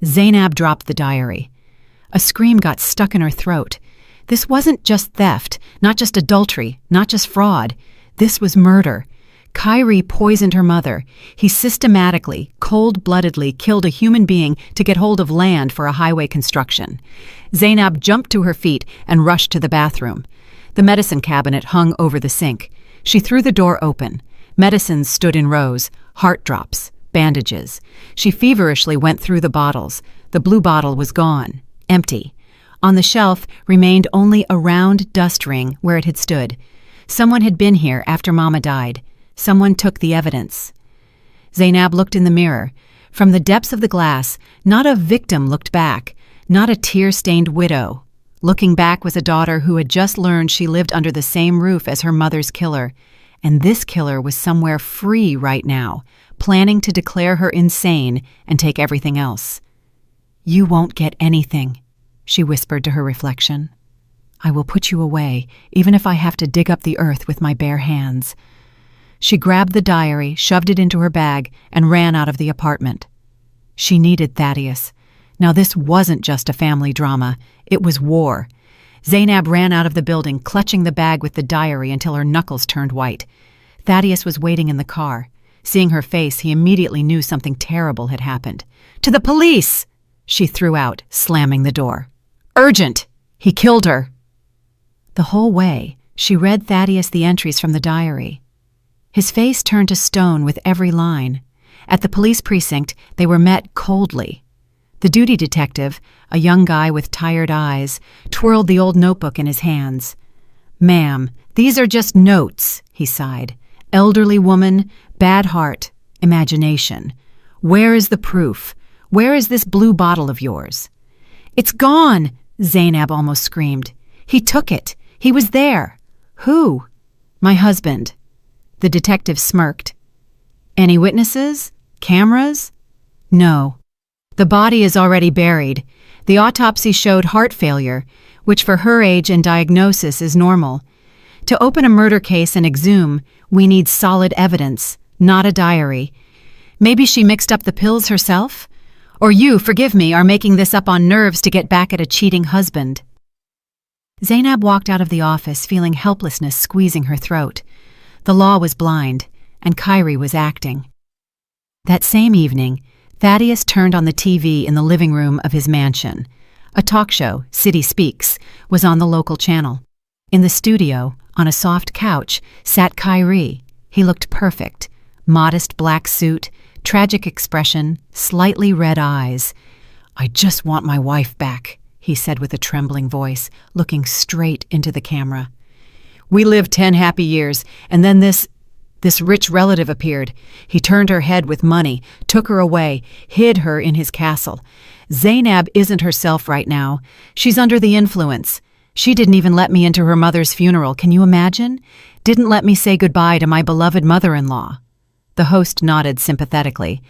Zainab dropped the diary. A scream got stuck in her throat. This wasn't just theft, not just adultery, not just fraud. This was murder. Kyrie poisoned her mother. He systematically, cold-bloodedly killed a human being to get hold of land for a highway construction. Zainab jumped to her feet and rushed to the bathroom. The medicine cabinet hung over the sink. She threw the door open. Medicines stood in rows, heart drops, bandages. She feverishly went through the bottles. The blue bottle was gone, empty. On the shelf remained only a round dust ring where it had stood. Someone had been here after Mama died. Someone took the evidence. Zainab looked in the mirror. From the depths of the glass, not a victim looked back, not a tear-stained widow. Looking back was a daughter who had just learned she lived under the same roof as her mother's killer. And this killer was somewhere free right now, planning to declare her insane and take everything else. You won't get anything, she whispered to her reflection. I will put you away, even if I have to dig up the earth with my bare hands. She grabbed the diary, shoved it into her bag, and ran out of the apartment. She needed Thaddeus. Now this wasn't just a family drama, it was war. Zainab ran out of the building, clutching the bag with the diary until her knuckles turned white. Thaddeus was waiting in the car. Seeing her face, he immediately knew something terrible had happened. To the police! She threw out, slamming the door. Urgent! He killed her! The whole way, she read Thaddeus the entries from the diary. His face turned to stone with every line. At the police precinct, they were met coldly. The duty detective, a young guy with tired eyes, twirled the old notebook in his hands. Ma'am, these are just notes, he sighed. Elderly woman, bad heart, imagination. Where is the proof? Where is this blue bottle of yours? It's gone, Zainab almost screamed. He took it. He was there. Who? My husband. The detective smirked. Any witnesses? Cameras? No. The body is already buried. The autopsy showed heart failure, which for her age and diagnosis is normal. To open a murder case and exhume, we need solid evidence, not a diary. Maybe she mixed up the pills herself? Or you, forgive me, are making this up on nerves to get back at a cheating husband. Zainab walked out of the office feeling helplessness squeezing her throat. The law was blind, and Kyrie was acting. That same evening, Thaddeus turned on the TV in the living room of his mansion. A talk show, City Speaks, was on the local channel. In the studio, on a soft couch, sat Kyrie. He looked perfect. Modest black suit, tragic expression, slightly red eyes. "I just want my wife back," he said with a trembling voice, looking straight into the camera. "We lived 10 happy years, and then this rich relative appeared. He turned her head with money, took her away, hid her in his castle. Zainab isn't herself right now. She's under the influence. She didn't even let me into her mother's funeral, can you imagine? Didn't let me say goodbye to my beloved mother-in-law." The host nodded sympathetically.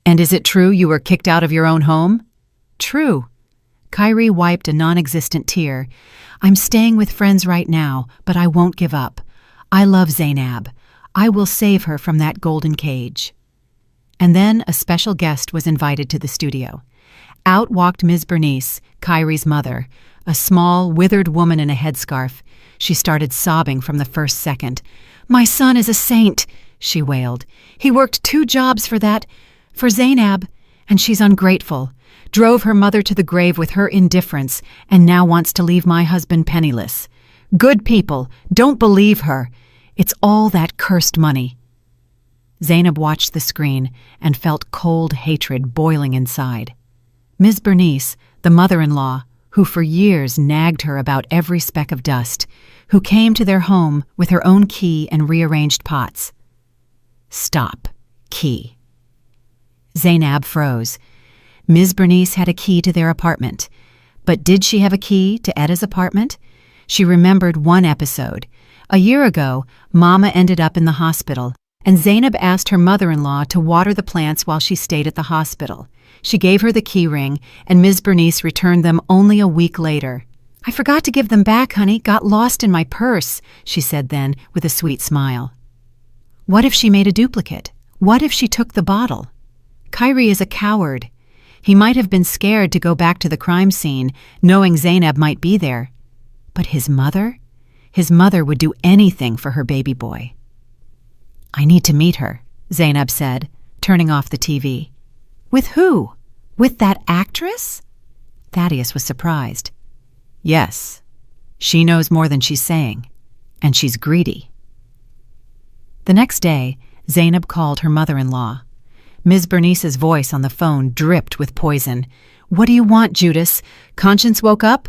"And is it true you were kicked out of your own home?" "True." Kyrie wiped a non-existent tear. "I'm staying with friends right now, but I won't give up. I love Zainab. I will save her from that golden cage." And then a special guest was invited to the studio. Out walked Ms. Bernice, Kyrie's mother, a small, withered woman in a headscarf. She started sobbing from the first second. "My son is a saint," she wailed. "He worked 2 jobs for Zainab, and she's ungrateful. Drove her mother to the grave with her indifference, and now wants to leave my husband penniless. Good people, don't believe her. It's all that cursed money." Zainab watched the screen and felt cold hatred boiling inside. Ms. Bernice, the mother-in-law, who for years nagged her about every speck of dust, who came to their home with her own key and rearranged pots. "Stop. Key." Zainab froze. Ms. Bernice had a key to their apartment. But did she have a key to Etta's apartment? She remembered one episode. A year ago, Mama ended up in the hospital, and Zainab asked her mother-in-law to water the plants while she stayed at the hospital. She gave her the key ring, and Ms. Bernice returned them only a week later. "I forgot to give them back, honey. Got lost in my purse," she said then, with a sweet smile. What if she made a duplicate? What if she took the bottle? Kyrie is a coward. He might have been scared to go back to the crime scene, knowing Zainab might be there. But his mother? His mother would do anything for her baby boy. "I need to meet her," Zainab said, turning off the TV. "With who? With that actress?" Thaddeus was surprised. "Yes. She knows more than she's saying, and she's greedy." The next day, Zainab called her mother-in-law. Ms. Bernice's voice on the phone dripped with poison. "What do you want, Judas? Conscience woke up?"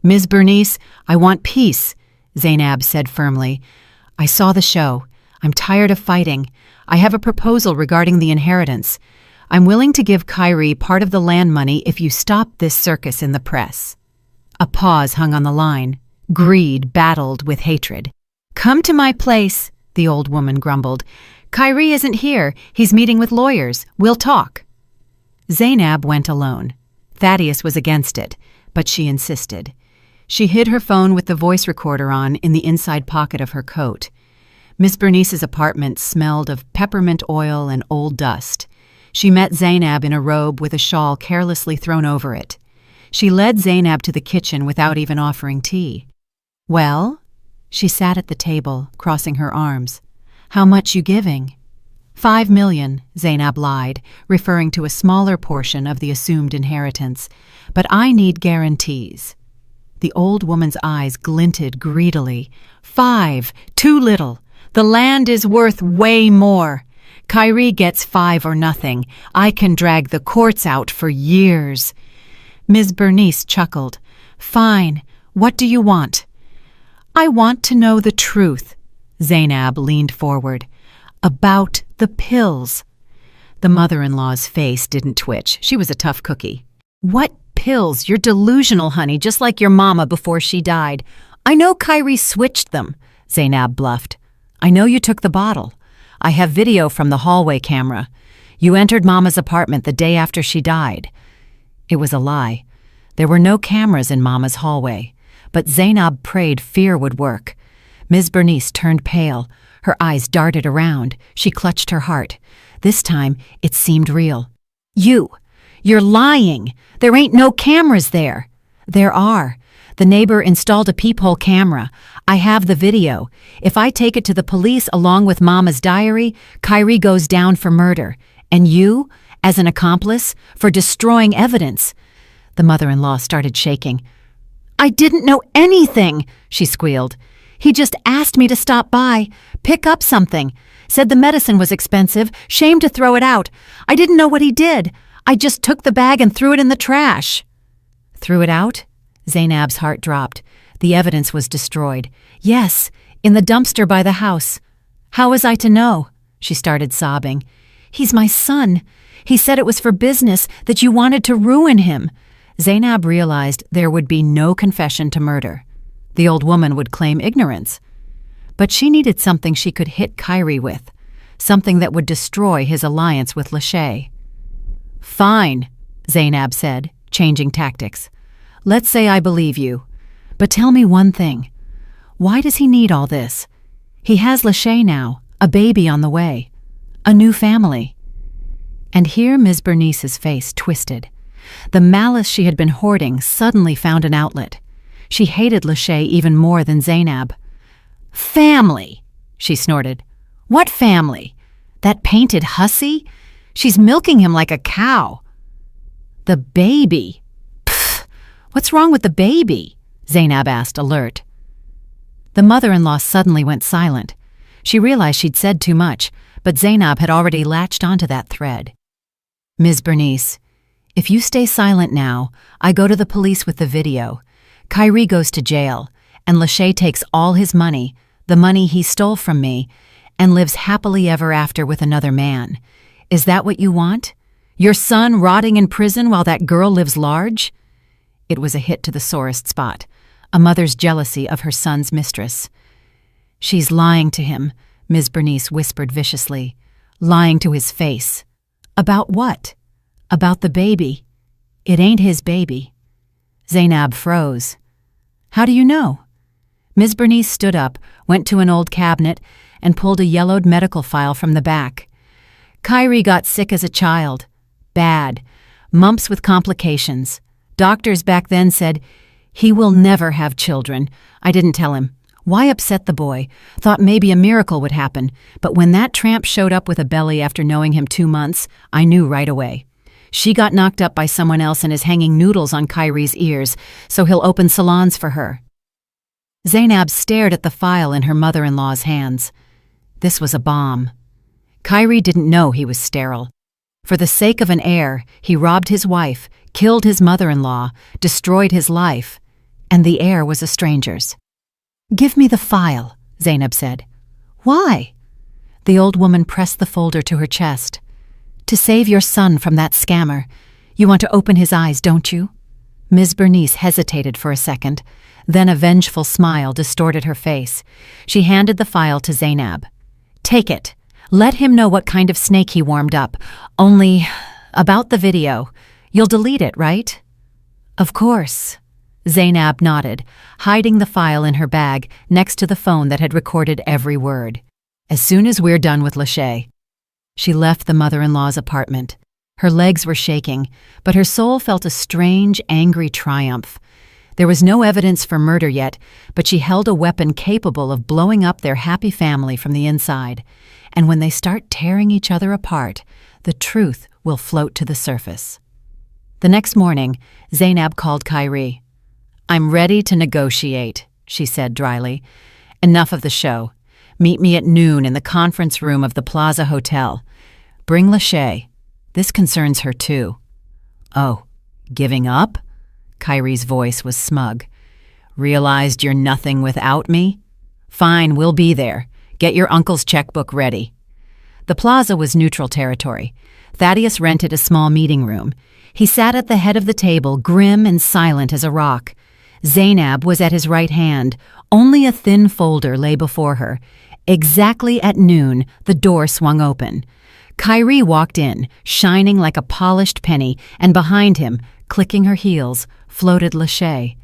"Ms. Bernice, I want peace," Zainab said firmly. "I saw the show. I'm tired of fighting. I have a proposal regarding the inheritance. I'm willing to give Kyrie part of the land money if you stop this circus in the press." A pause hung on the line. Greed battled with hatred. "Come to my place," the old woman grumbled. "Kyrie isn't here. He's meeting with lawyers. We'll talk." Zainab went alone. Thaddeus was against it, but she insisted. She hid her phone with the voice recorder on in the inside pocket of her coat. Miss Bernice's apartment smelled of peppermint oil and old dust. She met Zainab in a robe with a shawl carelessly thrown over it. She led Zainab to the kitchen without even offering tea. "Well?" She sat at the table, crossing her arms. "How much you giving?" "5 million, Zainab lied, referring to a smaller portion of the assumed inheritance. "But I need guarantees." The old woman's eyes glinted greedily. "5, too little. The land is worth way more. Kyrie gets 5 or nothing. I can drag the courts out for years." Ms. Bernice chuckled. "Fine. What do you want?" "I want to know the truth." Zainab leaned forward. "About the pills." The mother-in-law's face didn't twitch. She was a tough cookie. "What pills? You're delusional, honey, just like your mama before she died. I know Kyrie switched them," Zainab bluffed. I know you took the bottle. I have video from the hallway camera. You entered Mama's apartment the day after she died." It was a lie. There were no cameras in Mama's hallway, but Zainab prayed fear would work. Ms. Bernice turned pale. Her eyes darted around. She clutched her heart. This time, it seemed real. You're lying. There ain't no cameras there." "There are. The neighbor installed a peephole camera. I have the video. If I take it to the police along with Mama's diary, Kyrie goes down for murder. And you, as an accomplice, for destroying evidence." The mother-in-law started shaking. "I didn't know anything," she squealed. "He just asked me to stop by, pick up something. Said the medicine was expensive, shame to throw it out. I didn't know what he did. I just took the bag and threw it in the trash." "Threw it out?" Zainab's heart dropped. The evidence was destroyed. "Yes, in the dumpster by the house." "How was I to know?" She started sobbing. "He's my son. He said it was for business, that you wanted to ruin him." Zainab realized there would be no confession to murder. The old woman would claim ignorance. But she needed something she could hit Kyrie with, something that would destroy his alliance with Lachey. "Fine," Zainab said, changing tactics. "Let's say I believe you. But tell me one thing. Why does he need all this? He has Lachey now, a baby on the way, a new family." And here Ms. Bernice's face twisted. The malice she had been hoarding suddenly found an outlet. She hated Lachey even more than Zainab. "Family," she snorted. "What family? That painted hussy? She's milking him like a cow." "The baby." "Pfft, what's wrong with the baby?" Zainab asked, alert. The mother-in-law suddenly went silent. She realized she'd said too much, but Zainab had already latched onto that thread. "Ms. Bernice, if you stay silent now, I go to the police with the video. Kyrie goes to jail, and Lachey takes all his money, the money he stole from me, and lives happily ever after with another man. Is that what you want? Your son rotting in prison while that girl lives large?" It was a hit to the sorest spot, a mother's jealousy of her son's mistress. "She's lying to him," Ms. Bernice whispered viciously. "Lying to his face." "About what?" "About the baby. It ain't his baby." Zainab froze. "How do you know?" Ms. Bernice stood up, went to an old cabinet, and pulled a yellowed medical file from the back. "Kyrie got sick as a child. Bad. Mumps with complications. Doctors back then said, 'He will never have children.' I didn't tell him. Why upset the boy? Thought maybe a miracle would happen. But when that tramp showed up with a belly after knowing him 2 months, I knew right away. She got knocked up by someone else and is hanging noodles on Kyrie's ears, so he'll open salons for her." Zainab stared at the file in her mother-in-law's hands. This was a bomb. Kyrie didn't know he was sterile. For the sake of an heir, he robbed his wife, killed his mother-in-law, destroyed his life, and the heir was a stranger's. "Give me the file," Zainab said. "Why?" The old woman pressed the folder to her chest. "To save your son from that scammer. You want to open his eyes, don't you?" Ms. Bernice hesitated for a second. Then a vengeful smile distorted her face. She handed the file to Zainab. "Take it. Let him know what kind of snake he warmed up. Only, about the video. You'll delete it, right?" "Of course." Zainab nodded, hiding the file in her bag next to the phone that had recorded every word. "As soon as we're done with Lachey." She left the mother-in-law's apartment. Her legs were shaking, but her soul felt a strange, angry triumph. There was no evidence for murder yet, but she held a weapon capable of blowing up their happy family from the inside. And when they start tearing each other apart, the truth will float to the surface. The next morning, Zainab called Kyrie. "I'm ready to negotiate," she said dryly. "Enough of the show. Meet me at noon in the conference room of the Plaza Hotel. Bring Lachey. This concerns her too." "Oh, giving up?" Kyrie's voice was smug. "Realized you're nothing without me? Fine, we'll be there. Get your uncle's checkbook ready." The plaza was neutral territory. Thaddeus rented a small meeting room. He sat at the head of the table, grim and silent as a rock. Zainab was at his right hand. Only a thin folder lay before her, Exactly at noon, the door swung open. Kyrie walked in, shining like a polished penny, and behind him, clicking her heels, floated Lachey.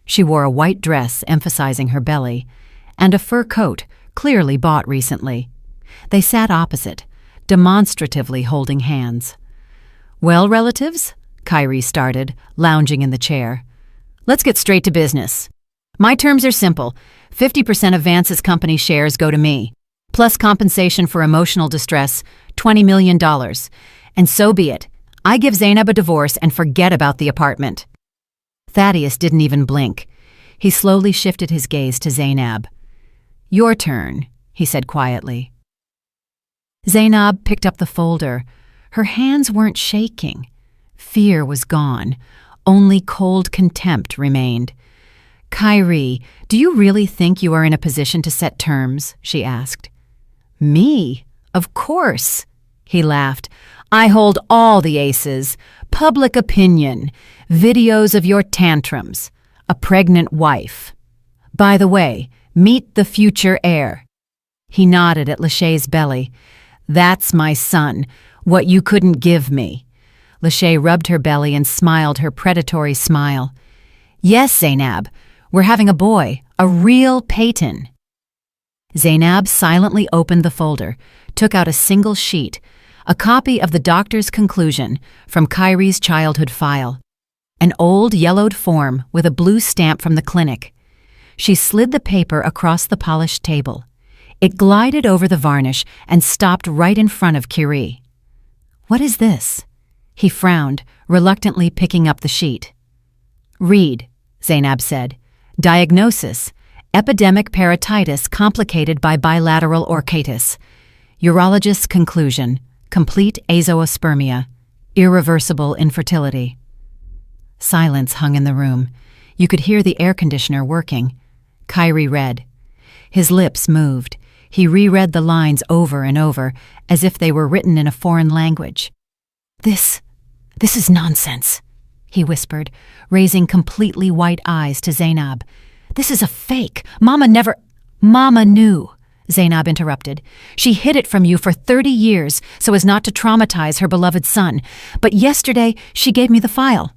She wore a white dress emphasizing her belly, and a fur coat, clearly bought recently. They sat opposite, demonstratively holding hands. "Well, relatives?" Kyrie started, lounging in the chair. "Let's get straight to business. My terms are simple. 50% of Vance's company shares go to me, plus compensation for emotional distress, $20 million. And so be it. I give Zainab a divorce and forget about the apartment." Thaddeus didn't even blink. He slowly shifted his gaze to Zainab. "Your turn," he said quietly. Zainab picked up the folder. Her hands weren't shaking. Fear was gone. Only cold contempt remained. "Kyrie, do you really think you are in a position to set terms?" she asked. "Me? Of course." He laughed. "I hold all the aces. Public opinion, videos of your tantrums, a pregnant wife. By the way, meet the future heir." He nodded at Lachey's belly. "That's my son, what you couldn't give me." Lachey rubbed her belly and smiled her predatory smile. "Yes, Zainab, we're having a boy, a real Peyton." Zainab silently opened the folder, took out a single sheet, a copy of the doctor's conclusion from Kyrie's childhood file, an old yellowed form with a blue stamp from the clinic. She slid the paper across the polished table. It glided over the varnish and stopped right in front of Kyrie. "What is this?" He frowned, reluctantly picking up the sheet. "Read," Zainab said. "Diagnosis: epidemic parotitis complicated by bilateral orchitis. Urologist's conclusion: complete azoospermia, irreversible infertility." Silence hung in the room. You could hear the air conditioner working. Kyrie read. His lips moved. He reread the lines over and over, as if they were written in a foreign language. This is nonsense," he whispered, raising completely white eyes to Zainab. "This is a fake. Mama never—" "Mama knew," Zainab interrupted. "She hid it from you for 30 years so as not to traumatize her beloved son. But yesterday, she gave me the file."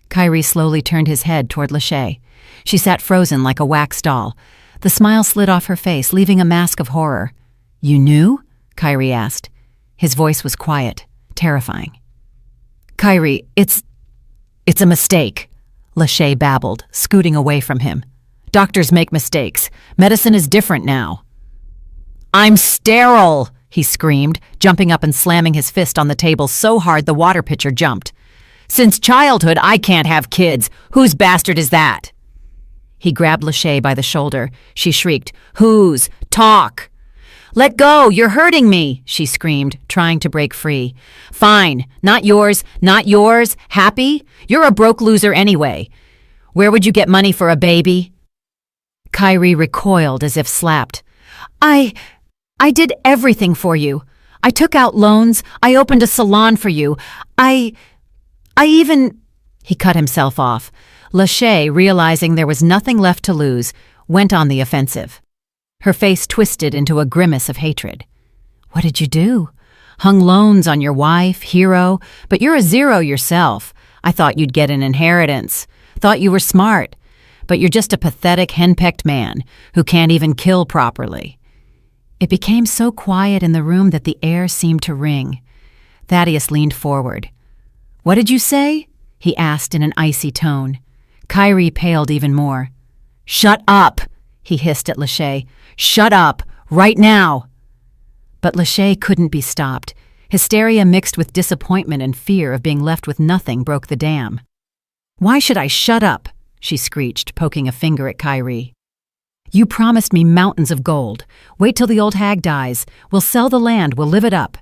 Kyrie slowly turned his head toward Lachey. She sat frozen like a wax doll. The smile slid off her face, leaving a mask of horror. "You knew?" Kyrie asked. His voice was quiet, terrifying. "Kyrie, it's a mistake," Lachey babbled, scooting away from him. "Doctors make mistakes. Medicine is different now." "I'm sterile," he screamed, jumping up and slamming his fist on the table so hard the water pitcher jumped. "Since childhood, I can't have kids. Whose bastard is that?" He grabbed Lachey by the shoulder. She shrieked, "Whose? Talk!" "Let go! You're hurting me!" she screamed, trying to break free. "Fine. Not yours. Not yours. Happy? You're a broke loser anyway. Where would you get money for a baby?" Kyrie recoiled as if slapped. I did everything for you. I took out loans. I opened a salon for you. I even—" He cut himself off. Lachey, realizing there was nothing left to lose, went on the offensive. Her face twisted into a grimace of hatred. "What did you do? Hung loans on your wife, hero, but you're a zero yourself. I thought you'd get an inheritance. Thought you were smart. But you're just a pathetic, henpecked man who can't even kill properly." It became so quiet in the room that the air seemed to ring. Thaddeus leaned forward. "What did you say?" he asked in an icy tone. Kyrie paled even more. "Shut up!" he hissed at Lachey. "Shut up! Right now!" But Lachey couldn't be stopped. Hysteria mixed with disappointment and fear of being left with nothing broke the dam. "Why should I shut up?" she screeched, poking a finger at Kyrie. "You promised me mountains of gold. Wait till the old hag dies. We'll sell the land. We'll live it up.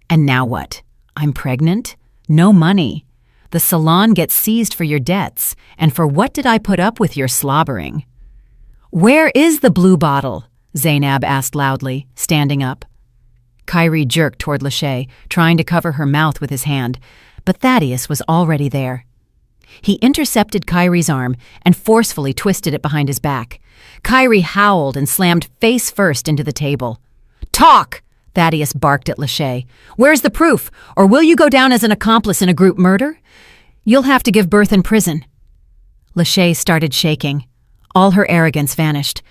And now what? I'm pregnant? No money. The salon gets seized for your debts. And for what did I put up with your slobbering?" "Where is the blue bottle?" Zainab asked loudly, standing up. Kyrie jerked toward Lachey, trying to cover her mouth with his hand, but Thaddeus was already there. He intercepted Kyrie's arm and forcefully twisted it behind his back. Kyrie howled and slammed face first into the table. "Talk!" Thaddeus barked at Lachey. "Where's the proof? Or will you go down as an accomplice in a group murder? You'll have to give birth in prison." Lachey started shaking. All her arrogance vanished.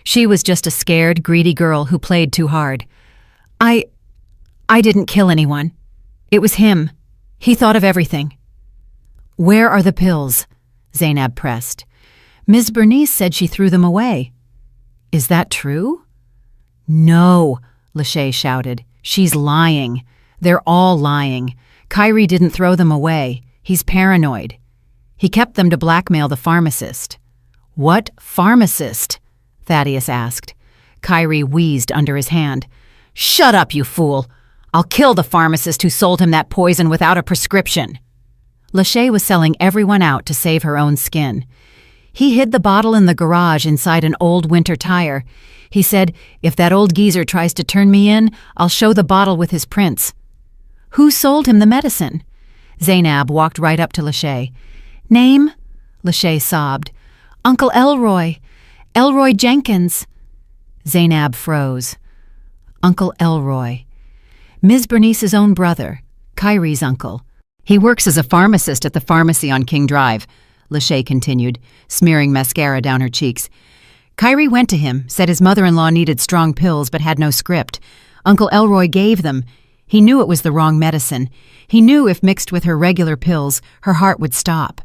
She was just a scared, greedy girl who played too hard. I didn't kill anyone. It was him. He thought of everything." "Where are the pills?" Zainab pressed. "Ms. Bernice said she threw them away." "Is that true?" "No," Lachey shouted. "She's lying. They're all lying. Kyrie didn't throw them away. He's paranoid. He kept them to blackmail the pharmacist." "What pharmacist?" Thaddeus asked. Kyrie wheezed under his hand. "Shut up, you fool! I'll kill the pharmacist who sold him that poison without a prescription." Lachey was selling everyone out to save her own skin. He hid the bottle in the garage inside an old winter tire. He said, "If that old geezer tries to turn me in, I'll show the bottle with his prints." "Who sold him the medicine?" Zainab walked right up to Lachey. "Name?" Lachey sobbed. "Uncle Elroy. Elroy Jenkins." Zainab froze. Uncle Elroy. Ms. Bernice's own brother, Kyrie's uncle. "He works as a pharmacist at the pharmacy on King Drive," Lachey continued, smearing mascara down her cheeks. "Kyrie went to him, said his mother-in-law needed strong pills but had no script. Uncle Elroy gave them. He knew it was the wrong medicine. He knew if mixed with her regular pills, her heart would stop."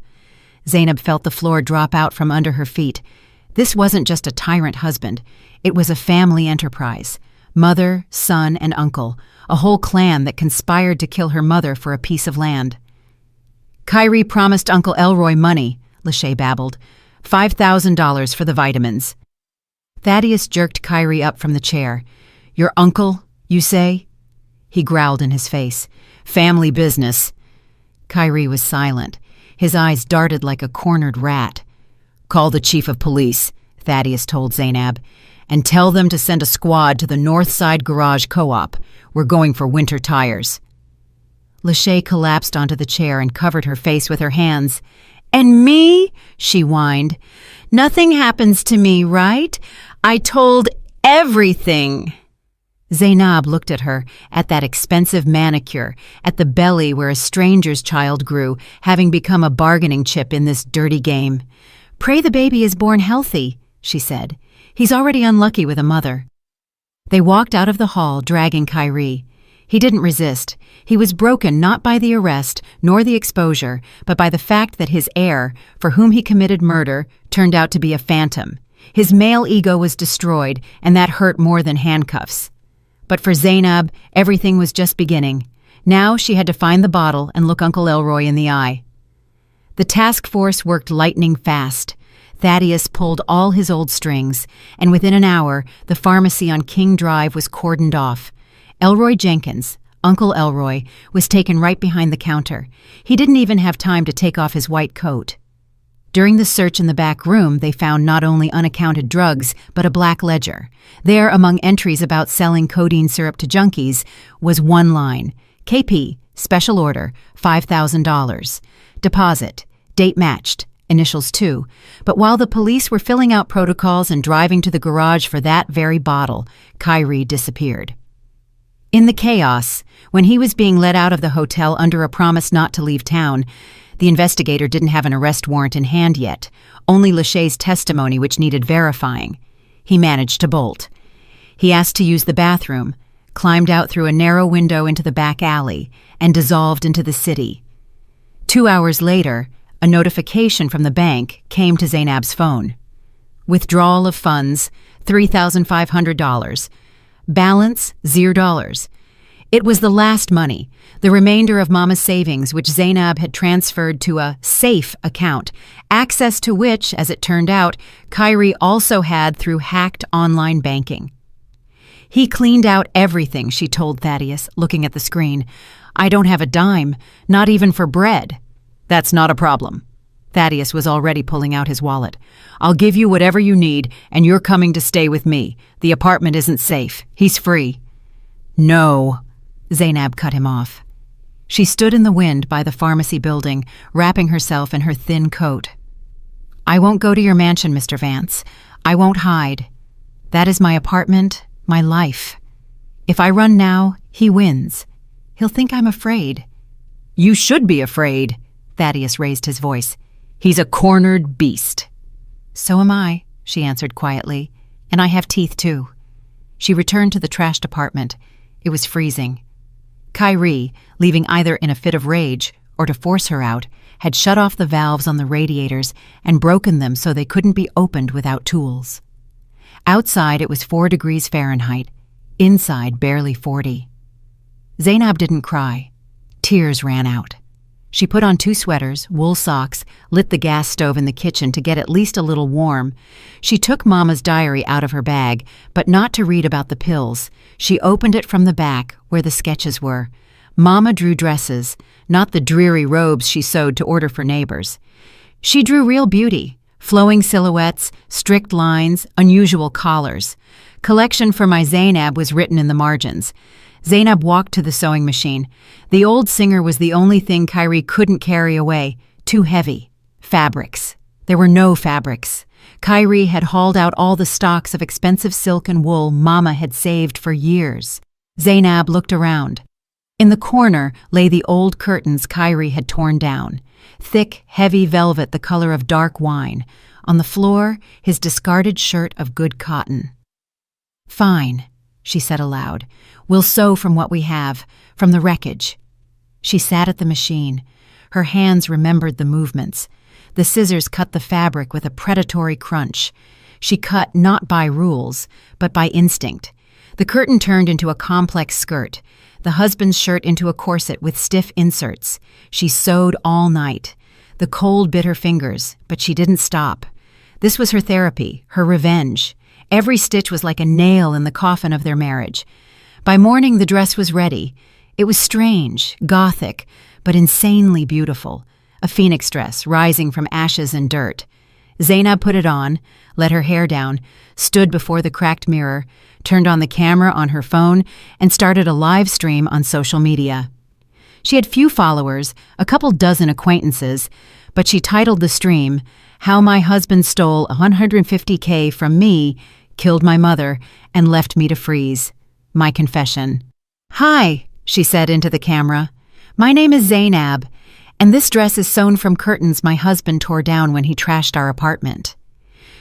Zainab felt the floor drop out from under her feet. This wasn't just a tyrant husband. It was a family enterprise. Mother, son, and uncle, a whole clan that conspired to kill her mother for a piece of land. "Kyrie promised Uncle Elroy money," Lachey babbled. $5,000 for the vitamins." Thaddeus jerked Kyrie up from the chair. "Your uncle, you say?" He growled in his face. "Family business." Kyrie was silent. His eyes darted like a cornered rat. "Call the chief of police," Thaddeus told Zainab, "and tell them to send a squad to the North Side Garage Co-op. We're going for winter tires." Lachey collapsed onto the chair and covered her face with her hands. "And me?" she whined. "Nothing happens to me, right? I told everything." Zainab looked at her, at that expensive manicure, at the belly where a stranger's child grew, having become a bargaining chip in this dirty game. "Pray the baby is born healthy," she said. "He's already unlucky with a mother." They walked out of the hall, dragging Kyrie. He didn't resist. He was broken not by the arrest nor the exposure, but by the fact that his heir, for whom he committed murder, turned out to be a phantom. His male ego was destroyed, and that hurt more than handcuffs. But for Zainab, everything was just beginning. Now she had to find the bottle and look Uncle Elroy in the eye. The task force worked lightning fast. Thaddeus pulled all his old strings, and within an hour, the pharmacy on King Drive was cordoned off. Elroy Jenkins, Uncle Elroy, was taken right behind the counter. He didn't even have time to take off his white coat. During the search in the back room, they found not only unaccounted drugs, but a black ledger. There, among entries about selling codeine syrup to junkies, was one line: KP, special order, $5,000. Deposit, date matched, initials too. But while the police were filling out protocols and driving to the garage for that very bottle, Kyrie disappeared. In the chaos, when he was being let out of the hotel under a promise not to leave town, the investigator didn't have an arrest warrant in hand yet, only Lachey's testimony which needed verifying. He managed to bolt. He asked to use the bathroom, climbed out through a narrow window into the back alley, and dissolved into the city. 2 hours later, a notification from the bank came to Zainab's phone. Withdrawal of funds, $3,500. Balance, $0. It was the last money, the remainder of Mama's savings, which Zainab had transferred to a safe account, access to which, as it turned out, Kyrie also had through hacked online banking. He cleaned out everything, she told Thaddeus, looking at the screen. "I don't have a dime, not even for bread." "That's not a problem." Thaddeus was already pulling out his wallet. "I'll give you whatever you need, and you're coming to stay with me. The apartment isn't safe. He's free." "No," Zainab cut him off. She stood in the wind by the pharmacy building, wrapping herself in her thin coat. "I won't go to your mansion, Mr. Vance. I won't hide. That is my apartment, my life. If I run now, he wins. He'll think I'm afraid." "You should be afraid," Thaddeus raised his voice. "He's a cornered beast." "So am I," she answered quietly, "and I have teeth too." She returned to the trashed apartment. It was freezing. Kyrie, leaving either in a fit of rage or to force her out, had shut off the valves on the radiators and broken them so they couldn't be opened without tools. Outside it was 4 degrees Fahrenheit, inside barely 40. Zainab didn't cry. Tears ran out. She put on 2 sweaters, wool socks, lit the gas stove in the kitchen to get at least a little warm. She took Mama's diary out of her bag, but not to read about the pills. She opened it from the back, where the sketches were. Mama drew dresses, not the dreary robes she sewed to order for neighbors. She drew real beauty, flowing silhouettes, strict lines, unusual collars. "Collection for my Zainab" was written in the margins. Zainab walked to the sewing machine. The old singer was the only thing Kyrie couldn't carry away. Too heavy. Fabrics. There were no fabrics. Kyrie had hauled out all the stocks of expensive silk and wool Mama had saved for years. Zainab looked around. In the corner lay the old curtains Kyrie had torn down. Thick, heavy velvet the color of dark wine. On the floor, his discarded shirt of good cotton. "Fine," she said aloud. "We'll sew from what we have, from the wreckage." She sat at the machine. Her hands remembered the movements. The scissors cut the fabric with a predatory crunch. She cut not by rules, but by instinct. The curtain turned into a complex skirt, the husband's shirt into a corset with stiff inserts. She sewed all night. The cold bit her fingers, but she didn't stop. This was her therapy, her revenge. Every stitch was like a nail in the coffin of their marriage. By morning, the dress was ready. It was strange, gothic, but insanely beautiful. A phoenix dress rising from ashes and dirt. Zainab put it on, let her hair down, stood before the cracked mirror, turned on the camera on her phone, and started a live stream on social media. She had few followers, a couple dozen acquaintances, but she titled the stream, "How My Husband Stole $150K from Me, Killed My Mother, and Left Me to Freeze. My Confession." "Hi," she said into the camera. "My name is Zainab, and this dress is sewn from curtains my husband tore down when he trashed our apartment."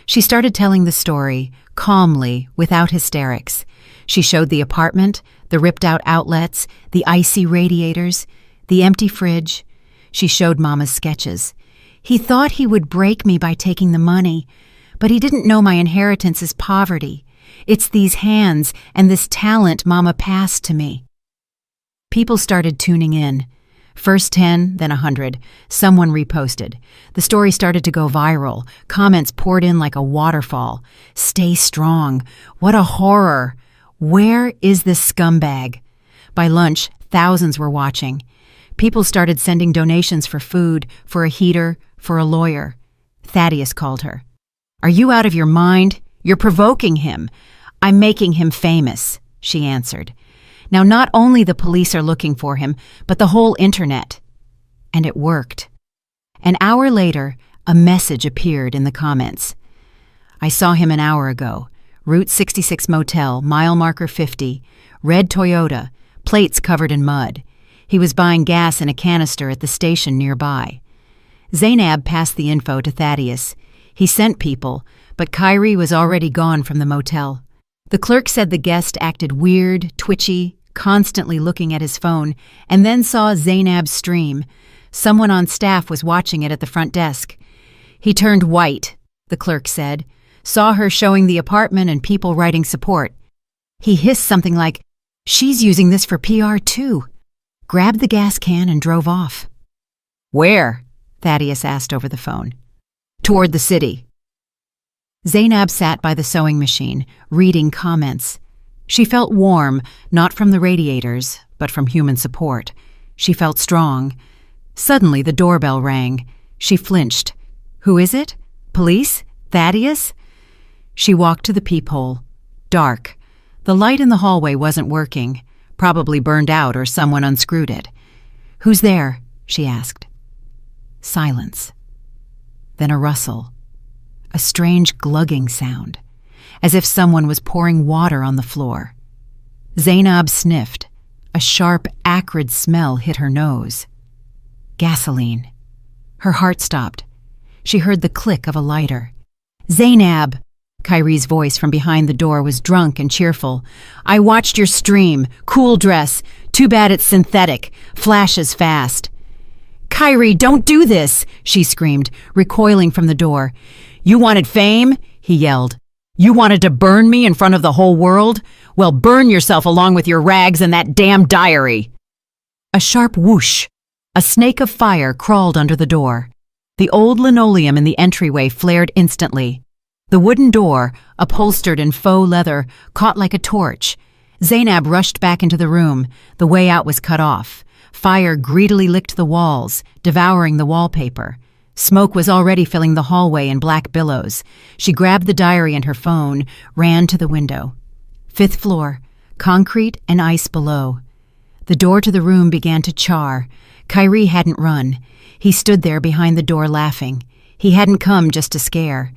She started telling the story, calmly, without hysterics. She showed the apartment, the ripped-out outlets, the icy radiators, the empty fridge. She showed Mama's sketches. "He thought he would break me by taking the money, but he didn't know my inheritance is poverty. It's these hands and this talent Mama passed to me." People started tuning in. First 10, then 100. Someone reposted. The story started to go viral. Comments poured in like a waterfall. "Stay strong. What a horror. Where is this scumbag?" By lunch, thousands were watching. People started sending donations for food, for a heater, for a lawyer. Thaddeus called her. "Are you out of your mind? You're provoking him." "I'm making him famous," she answered. "Now not only the police are looking for him, but the whole internet." And it worked. An hour later, a message appeared in the comments. "I saw him an hour ago. Route 66 Motel, mile marker 50, red Toyota, plates covered in mud. He was buying gas in a canister at the station nearby." Zainab passed the info to Thaddeus. He sent people, but Kyrie was already gone from the motel. The clerk said the guest acted weird, twitchy, constantly looking at his phone, and then saw Zainab's stream. Someone on staff was watching it at the front desk. "He turned white," the clerk said. "Saw her showing the apartment and people writing support. He hissed something like, 'She's using this for PR too,' grabbed the gas can and drove off." "Where?" Thaddeus asked over the phone. "Toward the city." Zainab sat by the sewing machine, reading comments. She felt warm, not from the radiators, but from human support. She felt strong. Suddenly the doorbell rang. She flinched. "Who is it? Police? Thaddeus?" She walked to the peephole. Dark. The light in the hallway wasn't working, probably burned out or someone unscrewed it. "Who's there?" she asked. Silence. Then a rustle. A strange glugging sound, as if someone was pouring water on the floor. Zainab sniffed. A sharp, acrid smell hit her nose. Gasoline. Her heart stopped. She heard the click of a lighter. "Zainab!" Kyrie's voice from behind the door was drunk and cheerful. "I watched your stream. Cool dress. Too bad it's synthetic. Flashes fast." "Kyrie, don't do this!" she screamed, recoiling from the door. "You wanted fame?" he yelled. "You wanted to burn me in front of the whole world? Well, burn yourself along with your rags and that damn diary." A sharp whoosh. A snake of fire crawled under the door. The old linoleum in the entryway flared instantly. The wooden door, upholstered in faux leather, caught like a torch. Zainab rushed back into the room. The way out was cut off. Fire greedily licked the walls, devouring the wallpaper. Smoke was already filling the hallway in black billows. She grabbed the diary and her phone, ran to the window. 5th floor, concrete and ice below. The door to the room began to char. Kyrie hadn't run. He stood there behind the door laughing. He hadn't come just to scare.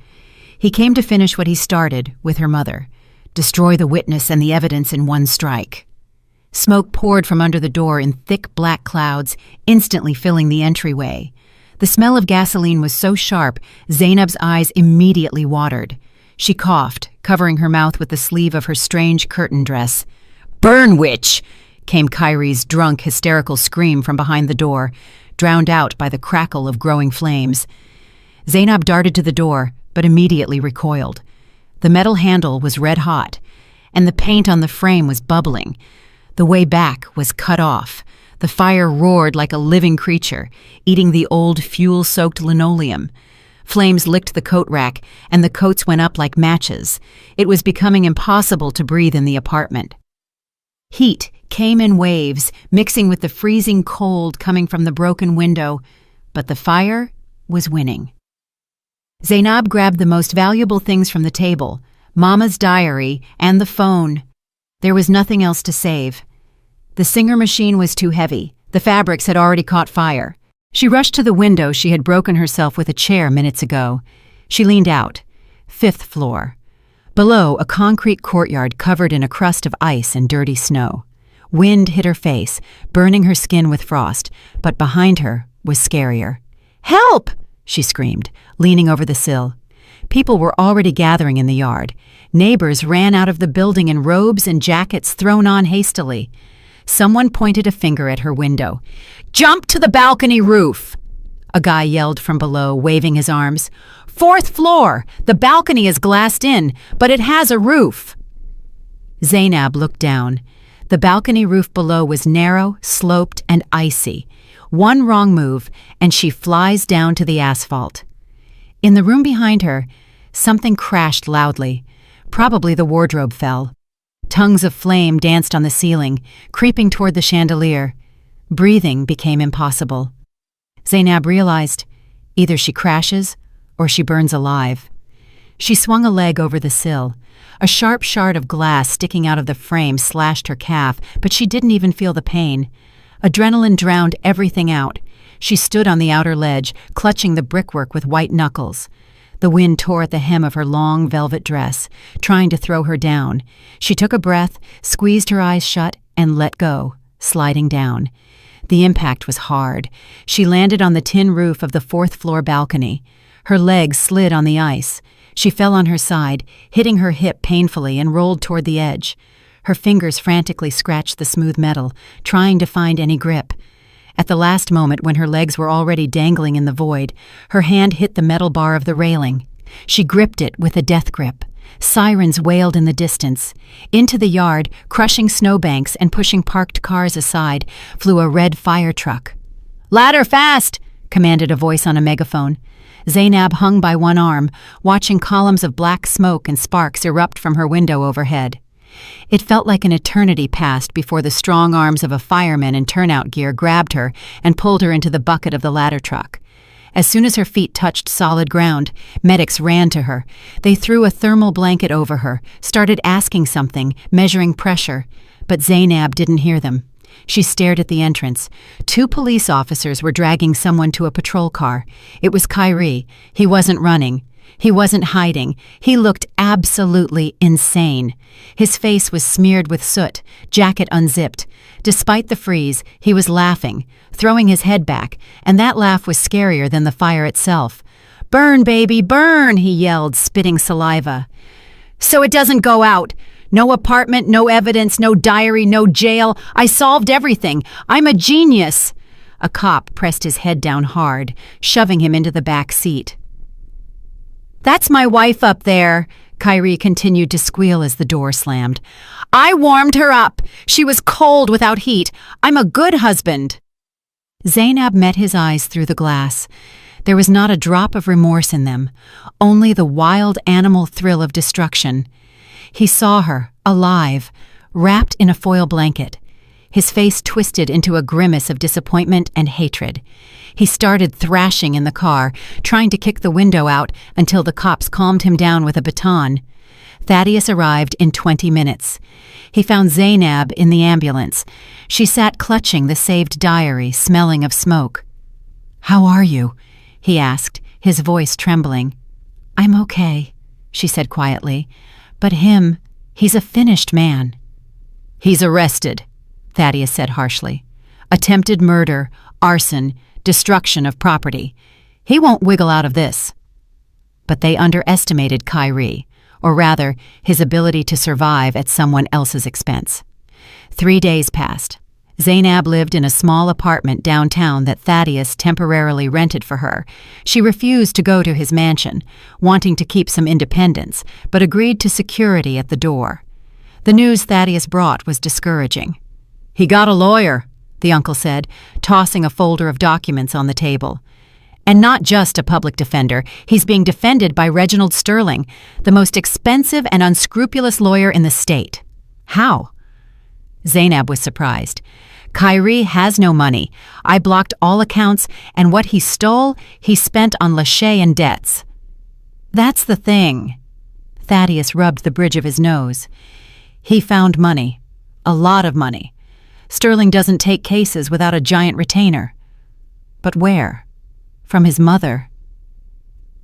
He came to finish what he started with her mother. Destroy the witness and the evidence in one strike. Smoke poured from under the door in thick black clouds, instantly filling the entryway. The smell of gasoline was so sharp, Zainab's eyes immediately watered. She coughed, covering her mouth with the sleeve of her strange curtain dress. "Burn, witch!" came Kyrie's drunk, hysterical scream from behind the door, drowned out by the crackle of growing flames. Zainab darted to the door, but immediately recoiled. The metal handle was red hot, and the paint on the frame was bubbling. The way back was cut off. The fire roared like a living creature, eating the old fuel-soaked linoleum. Flames licked the coat rack, and the coats went up like matches. It was becoming impossible to breathe in the apartment. Heat came in waves, mixing with the freezing cold coming from the broken window, but the fire was winning. Zainab grabbed the most valuable things from the table, Mama's diary and the phone. There was nothing else to save. The Singer machine was too heavy. The fabrics had already caught fire. She rushed to the window she had broken herself with a chair minutes ago. She leaned out. 5th floor. Below, a concrete courtyard covered in a crust of ice and dirty snow. Wind hit her face, burning her skin with frost, but behind her was scarier. "Help!" she screamed, leaning over the sill. People were already gathering in the yard. Neighbors ran out of the building in robes and jackets thrown on hastily. Someone pointed a finger at her window. "Jump to the balcony roof!" A guy yelled from below, waving his arms. "4th floor! The balcony is glassed in, but it has a roof!" Zainab looked down. The balcony roof below was narrow, sloped, and icy. One wrong move, and she flies down to the asphalt. In the room behind her, something crashed loudly. Probably the wardrobe fell. Tongues of flame danced on the ceiling, creeping toward the chandelier. Breathing became impossible. Zainab realized, either she crashes or she burns alive. She swung a leg over the sill. A sharp shard of glass sticking out of the frame slashed her calf, but she didn't even feel the pain. Adrenaline drowned everything out. She stood on the outer ledge, clutching the brickwork with white knuckles. The wind tore at the hem of her long velvet dress, trying to throw her down. She took a breath, squeezed her eyes shut, and let go, sliding down. The impact was hard. She landed on the tin roof of the 4th floor balcony. Her legs slid on the ice. She fell on her side, hitting her hip painfully, and rolled toward the edge. Her fingers frantically scratched the smooth metal, trying to find any grip. At the last moment, when her legs were already dangling in the void, her hand hit the metal bar of the railing. She gripped it with a death grip. Sirens wailed in the distance. Into the yard, crushing snowbanks and pushing parked cars aside, flew a red fire truck. "Ladder fast!" commanded a voice on a megaphone. Zainab hung by one arm, watching columns of black smoke and sparks erupt from her window overhead. It felt like an eternity passed before the strong arms of a fireman in turnout gear grabbed her and pulled her into the bucket of the ladder truck. As soon as her feet touched solid ground, medics ran to her. They threw a thermal blanket over her, started asking something, measuring pressure, but Zainab didn't hear them. She stared at the entrance. 2 police officers were dragging someone to a patrol car. It was Kyrie. He wasn't running. He wasn't hiding. He looked absolutely insane. His face was smeared with soot, jacket unzipped. Despite the freeze, he was laughing, throwing his head back, and that laugh was scarier than the fire itself. "Burn, baby, burn!" he yelled, spitting saliva. "So it doesn't go out. No apartment, no evidence, no diary, no jail. I solved everything. I'm a genius." A cop pressed his head down hard, shoving him into the back seat. "That's my wife up there," Kyrie continued to squeal as the door slammed. "I warmed her up. She was cold without heat. I'm a good husband." Zainab met his eyes through the glass. There was not a drop of remorse in them, only the wild animal thrill of destruction. He saw her, alive, wrapped in a foil blanket. His face twisted into a grimace of disappointment and hatred. He started thrashing in the car, trying to kick the window out until the cops calmed him down with a baton. Thaddeus arrived in 20 minutes. He found Zainab in the ambulance. She sat clutching the saved diary, smelling of smoke. "How are you?" he asked, his voice trembling. "I'm okay," she said quietly. "But he's a finished man." "He's arrested," Thaddeus said harshly. "Attempted murder, arson, destruction of property. He won't wiggle out of this." But they underestimated Kyrie, or rather, his ability to survive at someone else's expense. 3 days passed. Zainab lived in a small apartment downtown that Thaddeus temporarily rented for her. She refused to go to his mansion, wanting to keep some independence, but agreed to security at the door. The news Thaddeus brought was discouraging. "He got a lawyer," the uncle said, tossing a folder of documents on the table. "And not just a public defender. He's being defended by Reginald Sterling, the most expensive and unscrupulous lawyer in the state." "How?" Zainab was surprised. "Kyrie has no money. I blocked all accounts, and what he stole, he spent on Lachey and debts." "That's the thing." Thaddeus rubbed the bridge of his nose. "He found money. A lot of money. Sterling doesn't take cases without a giant retainer." "But where?" "From his mother."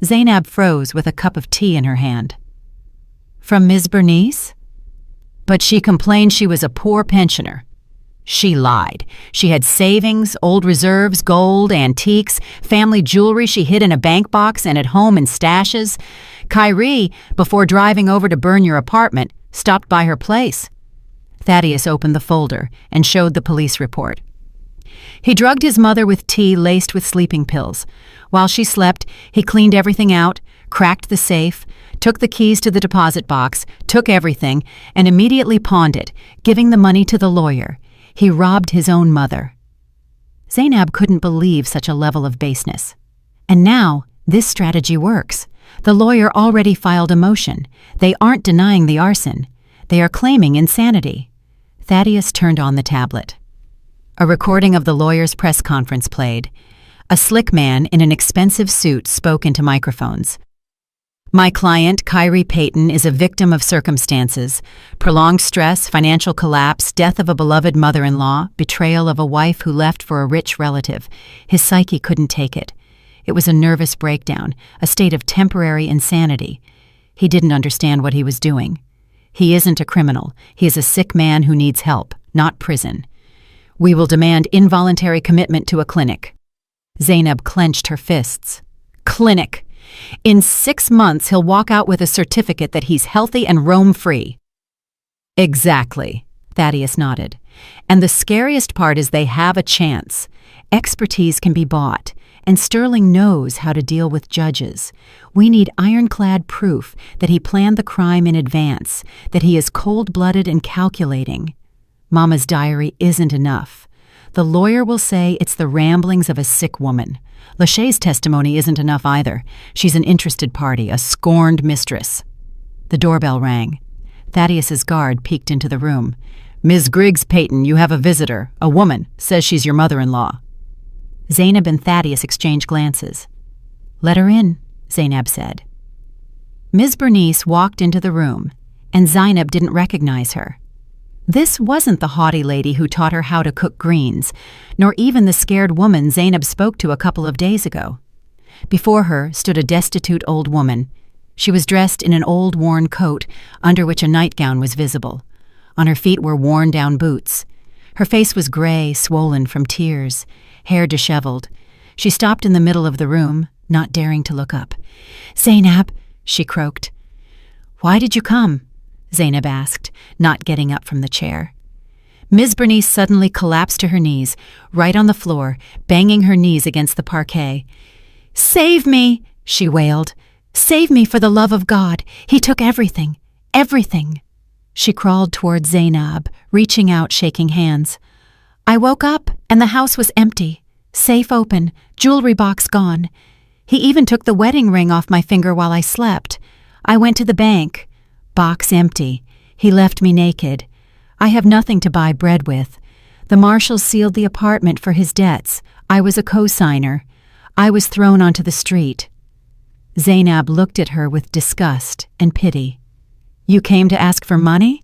Zainab froze with a cup of tea in her hand. "From Ms. Bernice?" "But she complained she was a poor pensioner." "She lied. She had savings, old reserves, gold, antiques, family jewelry she hid in a bank box and at home in stashes. Kyrie, before driving over to burn your apartment, stopped by her place." Thaddeus opened the folder and showed the police report. He drugged his mother with tea laced with sleeping pills. While she slept, he cleaned everything out, cracked the safe, took the keys to the deposit box, took everything, and immediately pawned it, giving the money to the lawyer. He robbed his own mother. Zainab couldn't believe such a level of baseness. And now, this strategy works. The lawyer already filed a motion. They aren't denying the arson. They are claiming insanity. Thaddeus turned on the tablet. A recording of the lawyer's press conference played. A slick man in an expensive suit spoke into microphones. "My client, Kyrie Payton, is a victim of circumstances. Prolonged stress, financial collapse, death of a beloved mother-in-law, betrayal of a wife who left for a rich relative. His psyche couldn't take it. It was a nervous breakdown, a state of temporary insanity. He didn't understand what he was doing. He isn't a criminal. He is a sick man who needs help, not prison. We will demand involuntary commitment to a clinic." Zainab clenched her fists. "Clinic! In 6 months, he'll walk out with a certificate that he's healthy and roam free." "Exactly," Thaddeus nodded. "And the scariest part is they have a chance. Expertise can be bought, and Sterling knows how to deal with judges. We need ironclad proof that he planned the crime in advance, that he is cold-blooded and calculating. Mama's diary isn't enough. The lawyer will say it's the ramblings of a sick woman. Lachey's testimony isn't enough either. She's an interested party, a scorned mistress." The doorbell rang. Thaddeus's guard peeked into the room. "Ms. Griggs Payton, you have a visitor. A woman. Says she's your mother-in-law." Zainab and Thaddeus exchanged glances. "Let her in," Zainab said. Ms. Bernice walked into the room, and Zainab didn't recognize her. This wasn't the haughty lady who taught her how to cook greens, nor even the scared woman Zainab spoke to a couple of days ago. Before her stood a destitute old woman. She was dressed in an old worn coat, under which a nightgown was visible. On her feet were worn-down boots. Her face was gray, swollen from tears, hair disheveled. She stopped in the middle of the room, not daring to look up. "Zainab," she croaked. "Why did you come?" Zainab asked, not getting up from the chair. Ms. Bernice suddenly collapsed to her knees, right on the floor, banging her knees against the parquet. "Save me," she wailed. "Save me for the love of God. He took everything. Everything." She crawled toward Zainab, reaching out, shaking hands. "I woke up, and the house was empty. Safe open, jewelry box gone. He even took the wedding ring off my finger while I slept. I went to the bank. Box empty. He left me naked. I have nothing to buy bread with. The marshals sealed the apartment for his debts. I was a co-signer. I was thrown onto the street." Zainab looked at her with disgust and pity. "You came to ask for money?"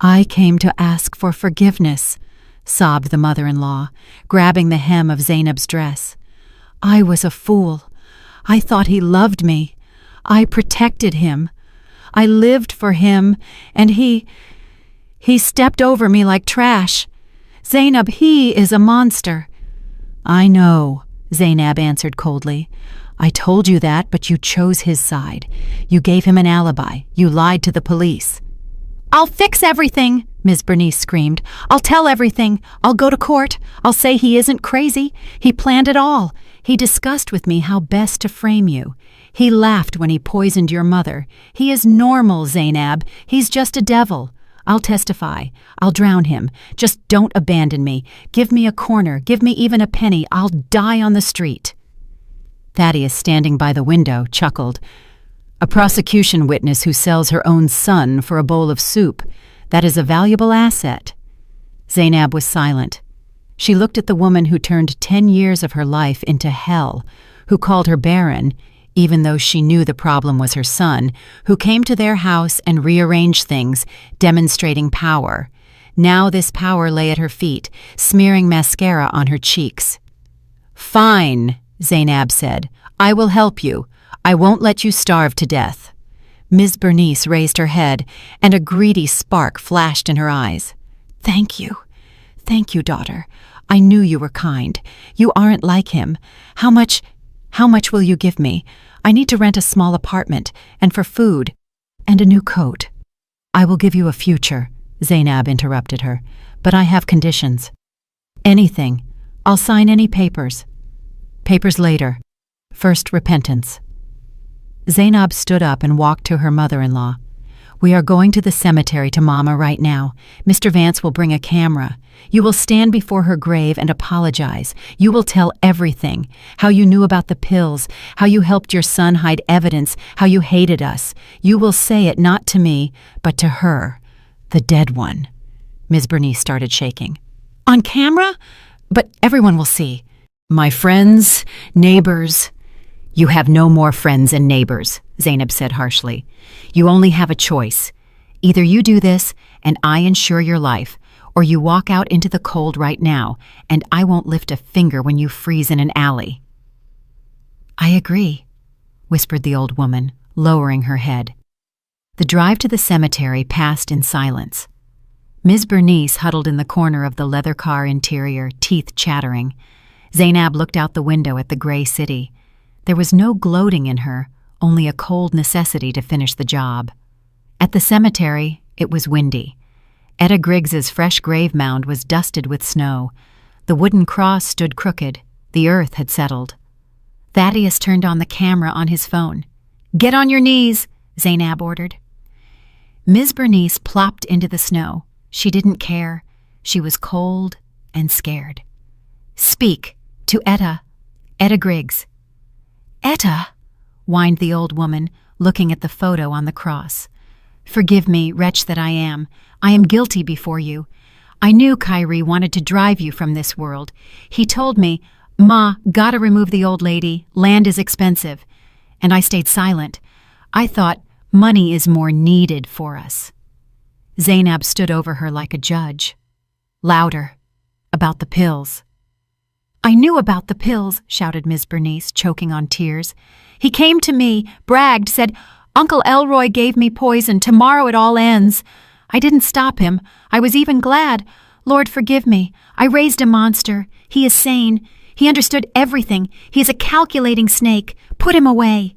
"I came to ask for forgiveness," sobbed the mother-in-law, grabbing the hem of Zainab's dress. "I was a fool. I thought he loved me. I protected him. I lived for him, and he stepped over me like trash. Zainab, he is a monster." "I know," Zainab answered coldly. "I told you that, but you chose his side. You gave him an alibi. You lied to the police." "I'll fix everything," Ms. Bernice screamed. "I'll tell everything. I'll go to court. I'll say he isn't crazy. He planned it all. He discussed with me how best to frame you. He laughed when he poisoned your mother. He is normal, Zainab. He's just a devil. I'll testify. I'll drown him. Just don't abandon me. Give me a corner. Give me even a penny. I'll die on the street." Thaddeus, standing by the window, chuckled. "A prosecution witness who sells her own son for a bowl of soup. That is a valuable asset." Zainab was silent. She looked at the woman who turned 10 years of her life into hell, who called her barren, even though she knew the problem was her son, who came to their house and rearranged things, demonstrating power. Now this power lay at her feet, smearing mascara on her cheeks. "Fine," Zainab said. "I will help you. I won't let you starve to death." Ms. Bernice raised her head, and a greedy spark flashed in her eyes. "Thank you. Thank you, daughter. I knew you were kind. You aren't like him. How much will you give me? I need to rent a small apartment, and for food, and a new coat." "I will give you a future," Zainab interrupted her, "but I have conditions." "Anything. I'll sign any papers." "Papers later. First, repentance." Zainab stood up and walked to her mother-in-law. "We are going to the cemetery to Mama right now. Mr. Vance will bring a camera. You will stand before her grave and apologize. You will tell everything, how you knew about the pills, how you helped your son hide evidence, how you hated us. You will say it not to me, but to her, the dead one." Ms. Bernice started shaking. "On camera? But everyone will see." "My friends, neighbors—" "You have no more friends and neighbors," Zainab said harshly. "You only have a choice. Either you do this, and I ensure your life, or you walk out into the cold right now, and I won't lift a finger when you freeze in an alley." "I agree," whispered the old woman, lowering her head. The drive to the cemetery passed in silence. Ms. Bernice huddled in the corner of the leather car interior, teeth chattering. Zainab looked out the window at the gray city. There was no gloating in her, only a cold necessity to finish the job. At the cemetery, it was windy. Etta Griggs's fresh grave mound was dusted with snow. The wooden cross stood crooked. The earth had settled. Thaddeus turned on the camera on his phone. "Get on your knees," Zainab ordered. Ms. Bernice plopped into the snow. She didn't care. She was cold and scared. "Speak to Etta Griggs." "Etta," whined the old woman, looking at the photo on the cross. "Forgive me, wretch that I am. I am guilty before you. I knew Kyrie wanted to drive you from this world. He told me, 'Ma, gotta remove the old lady. Land is expensive.' And I stayed silent. I thought money is more needed for us." Zainab stood over her like a judge. Louder. About the pills. I knew about the pills, shouted Ms. Bernice, choking on tears. He came to me, bragged, said, Uncle Elroy gave me poison. Tomorrow it all ends. I didn't stop him. I was even glad. Lord, forgive me. I raised a monster. He is sane. He understood everything. He is a calculating snake. Put him away.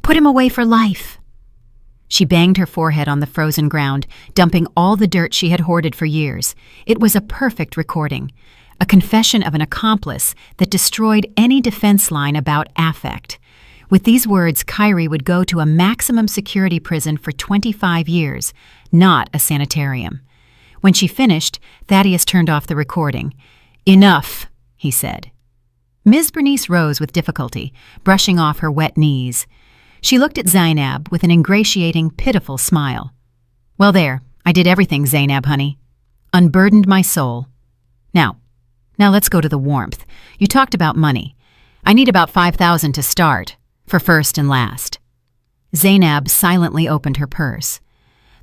Put him away for life. She banged her forehead on the frozen ground, dumping all the dirt she had hoarded for years. It was a perfect recording, a confession of an accomplice that destroyed any defense line about affect. With these words, Kyrie would go to a maximum security prison for 25 years, not a sanitarium. When she finished, Thaddeus turned off the recording. Enough, he said. Ms. Bernice rose with difficulty, brushing off her wet knees. She looked at Zainab with an ingratiating, pitiful smile. Well there, I did everything, Zainab, honey. Unburdened my soul. Now let's go to the warmth. You talked about money. I need about $5,000 to start, for first and last. Zainab silently opened her purse.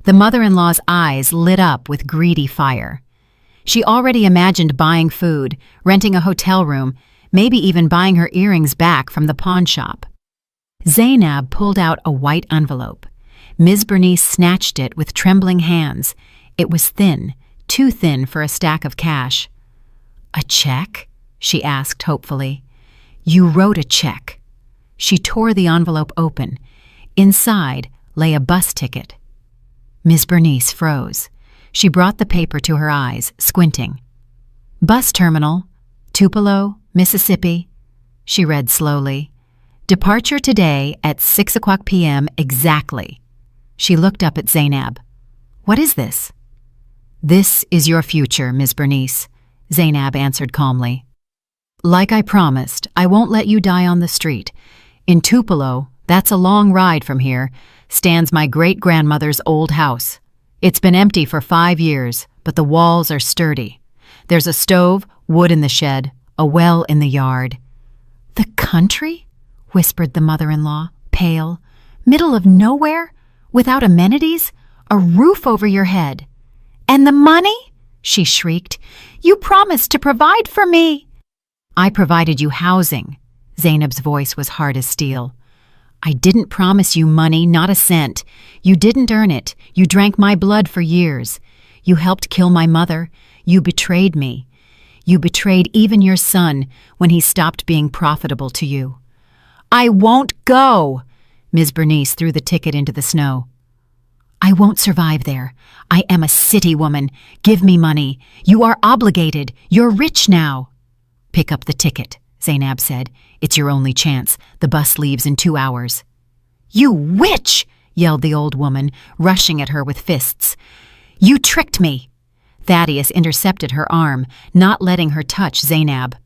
The mother-in-law's eyes lit up with greedy fire. She already imagined buying food, renting a hotel room, maybe even buying her earrings back from the pawn shop. Zainab pulled out a white envelope. Ms. Bernice snatched it with trembling hands. It was thin, too thin for a stack of cash. A check? She asked hopefully. You wrote a check. She tore the envelope open. Inside lay a bus ticket. Ms. Bernice froze. She brought the paper to her eyes, squinting. Bus terminal, Tupelo, Mississippi. She read slowly. Departure today at 6:00 p.m. exactly. She looked up at Zainab. What is this? This is your future, Ms. Bernice, Zainab answered calmly. Like I promised, I won't let you die on the street. In Tupelo, that's a long ride from here, stands my great-grandmother's old house. It's been empty for 5 years, but the walls are sturdy. There's a stove, wood in the shed, a well in the yard. The country? Whispered the mother-in-law, pale. Middle of nowhere? Without amenities? A roof over your head? And the money? She shrieked. You promised to provide for me. I provided you housing. Zainab's voice was hard as steel. I didn't promise you money, not a cent. You didn't earn it. You drank my blood for years. You helped kill my mother. You betrayed me. You betrayed even your son when he stopped being profitable to you. I won't go. Ms. Bernice threw the ticket into the snow. I won't survive there. I am a city woman. Give me money. You are obligated. You're rich now. Pick up the ticket, Zainab said. It's your only chance. The bus leaves in 2 hours. You witch! Yelled the old woman, rushing at her with fists. You tricked me. Thaddeus intercepted her arm, not letting her touch Zainab.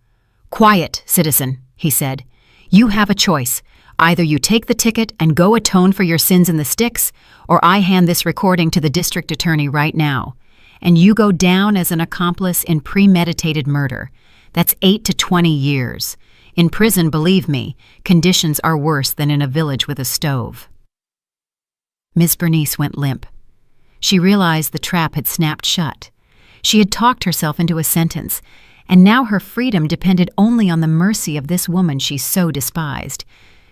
Quiet, citizen, he said. You have a choice. Either you take the ticket and go atone for your sins in the sticks, or I hand this recording to the district attorney right now, and you go down as an accomplice in premeditated murder. That's 8 to 20 years. In prison, believe me, conditions are worse than in a village with a stove. Ms. Bernice went limp. She realized the trap had snapped shut. She had talked herself into a sentence, and now her freedom depended only on the mercy of this woman she so despised.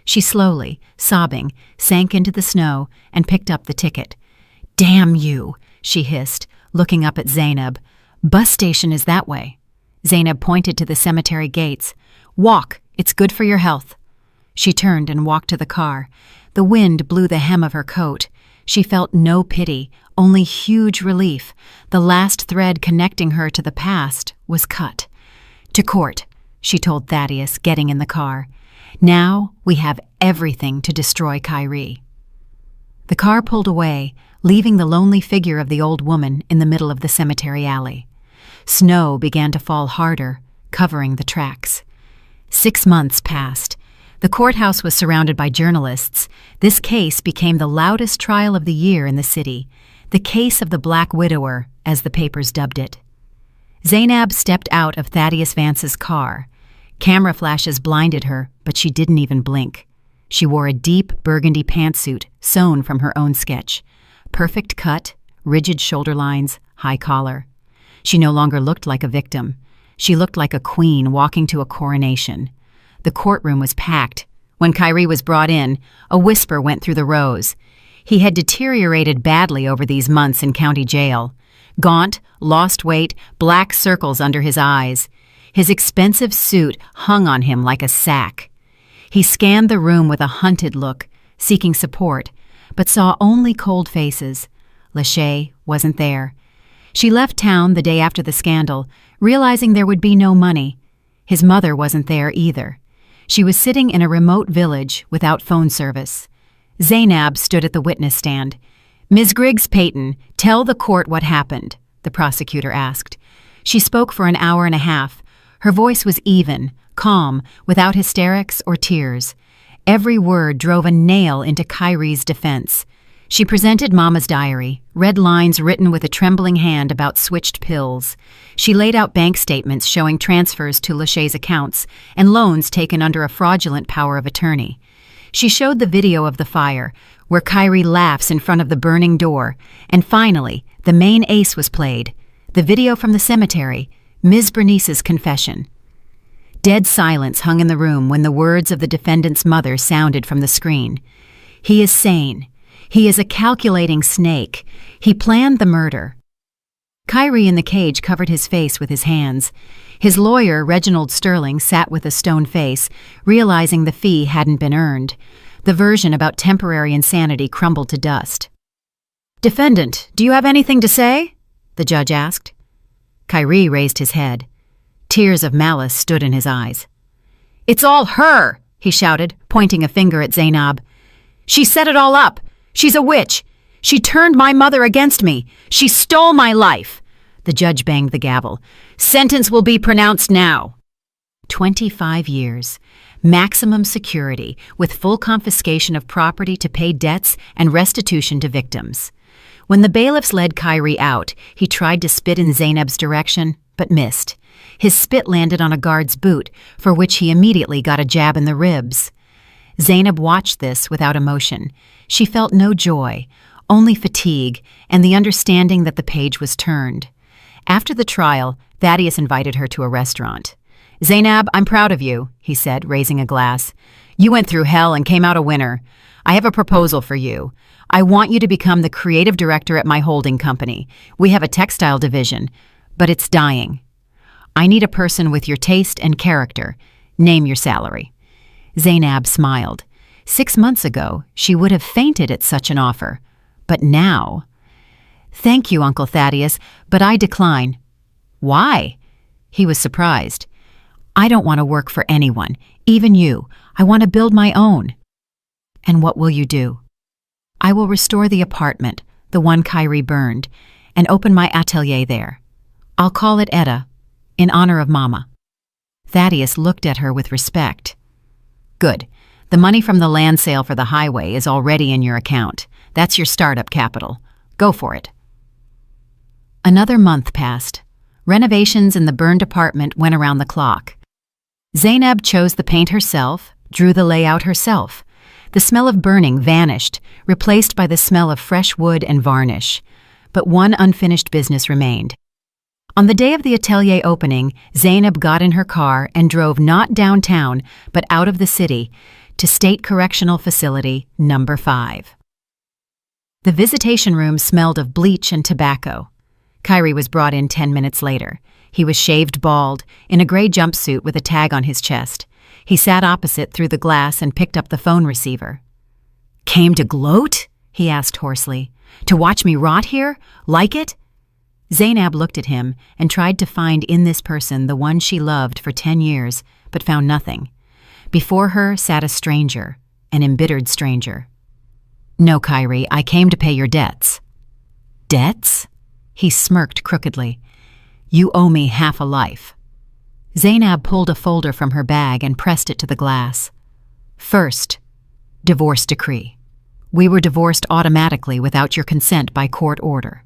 She slowly, sobbing, sank into the snow and picked up the ticket. Damn you, she hissed, looking up at Zainab. Bus station is that way. Zainab pointed to the cemetery gates. Walk, it's good for your health. She turned and walked to the car. The wind blew the hem of her coat. She felt no pity, only huge relief. The last thread connecting her to the past was cut. To court, she told Thaddeus, getting in the car. Now we have everything to destroy Kyrie. The car pulled away, leaving the lonely figure of the old woman in the middle of the cemetery alley. Snow began to fall harder, covering the tracks. 6 months passed. The courthouse was surrounded by journalists. This case became the loudest trial of the year in the city, the case of the Black Widower, as the papers dubbed it. Zainab stepped out of Thaddeus Vance's car. Camera flashes blinded her, but she didn't even blink. She wore a deep burgundy pantsuit sewn from her own sketch. Perfect cut, rigid shoulder lines, high collar. She no longer looked like a victim. She looked like a queen walking to a coronation. The courtroom was packed. When Kyrie was brought in, a whisper went through the rows. He had deteriorated badly over these months in county jail. Gaunt, lost weight, black circles under his eyes. His expensive suit hung on him like a sack. He scanned the room with a hunted look, seeking support, but saw only cold faces. Lachey wasn't there. She left town the day after the scandal, realizing there would be no money. His mother wasn't there either. She was sitting in a remote village without phone service. Zainab stood at the witness stand. "Ms. Griggs-Peyton, tell the court what happened," the prosecutor asked. She spoke for an hour and a half. Her voice was even, calm, without hysterics or tears. Every word drove a nail into Kyrie's defense. She presented Mama's diary, red lines written with a trembling hand about switched pills. She laid out bank statements showing transfers to Lachey's accounts and loans taken under a fraudulent power of attorney. She showed the video of the fire, where Kyrie laughs in front of the burning door, and finally, the main ace was played, the video from the cemetery, Ms. Bernice's confession. Dead silence hung in the room when the words of the defendant's mother sounded from the screen. "He is sane. He is a calculating snake. He planned the murder." Kyrie in the cage covered his face with his hands. His lawyer, Reginald Sterling, sat with a stone face, realizing the fee hadn't been earned. The version about temporary insanity crumbled to dust. "Defendant, do you have anything to say?" the judge asked. Kyrie raised his head. Tears of malice stood in his eyes. "It's all her!" he shouted, pointing a finger at Zainab. "She set it all up. She's a witch. She turned my mother against me. She stole my life." The judge banged the gavel. "Sentence will be pronounced now." 25 years. Maximum security, with full confiscation of property to pay debts and restitution to victims. When the bailiffs led Kyrie out, he tried to spit in Zainab's direction, but missed. His spit landed on a guard's boot, for which he immediately got a jab in the ribs. Zainab watched this without emotion. She felt no joy, only fatigue and the understanding that the page was turned. After the trial, Thaddeus invited her to a restaurant. "Zainab, I'm proud of you," he said, raising a glass. "You went through hell and came out a winner. I have a proposal for you. I want you to become the creative director at my holding company. We have a textile division, but it's dying. I need a person with your taste and character. Name your salary." Zainab smiled. 6 months ago, she would have fainted at such an offer. But now... "Thank you, Uncle Thaddeus, but I decline." "Why?" He was surprised. "I don't want to work for anyone, even you. I want to build my own." "And what will you do?" "I will restore the apartment, the one Kyrie burned, and open my atelier there. I'll call it Etta, in honor of Mama." Thaddeus looked at her with respect. "Good. The money from the land sale for the highway is already in your account. That's your startup capital. Go for it." Another month passed. Renovations in the burned apartment went around the clock. Zainab chose the paint herself, drew the layout herself. The smell of burning vanished, replaced by the smell of fresh wood and varnish. But one unfinished business remained. On the day of the atelier opening, Zainab got in her car and drove not downtown, but out of the city, to State Correctional Facility Number 5. The visitation room smelled of bleach and tobacco. Kyrie was brought in 10 minutes later. He was shaved bald, in a gray jumpsuit with a tag on his chest. He sat opposite through the glass and picked up the phone receiver. "Came to gloat?" he asked hoarsely. "To watch me rot here? Like it?" Zainab looked at him and tried to find in this person the one she loved for 10 years, but found nothing. Before her sat a stranger, an embittered stranger. "No, Kyrie, I came to pay your debts." "Debts?" He smirked crookedly. "You owe me half a life." Zainab pulled a folder from her bag and pressed it to the glass. "First, divorce decree. We were divorced automatically without your consent by court order.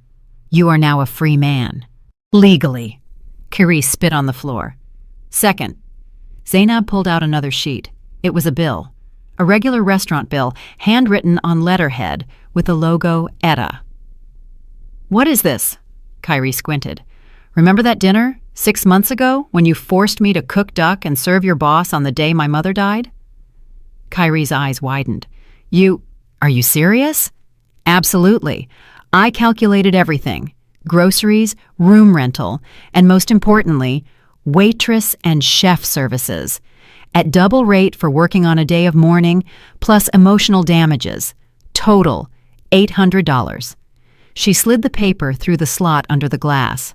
You are now a free man. Legally." Kyrie spit on the floor. "Second." Zainab pulled out another sheet. It was a bill. A regular restaurant bill, handwritten on letterhead with the logo Etta. What is this? Kyrie squinted. Remember that dinner 6 months ago when you forced me to cook duck and serve your boss on the day my mother died? Kyrie's eyes widened. Are you serious? Absolutely. I calculated everything. Groceries, room rental, and most importantly, waitress and chef services. At double rate for working on a day of mourning, plus emotional damages. Total, $800. She slid the paper through the slot under the glass.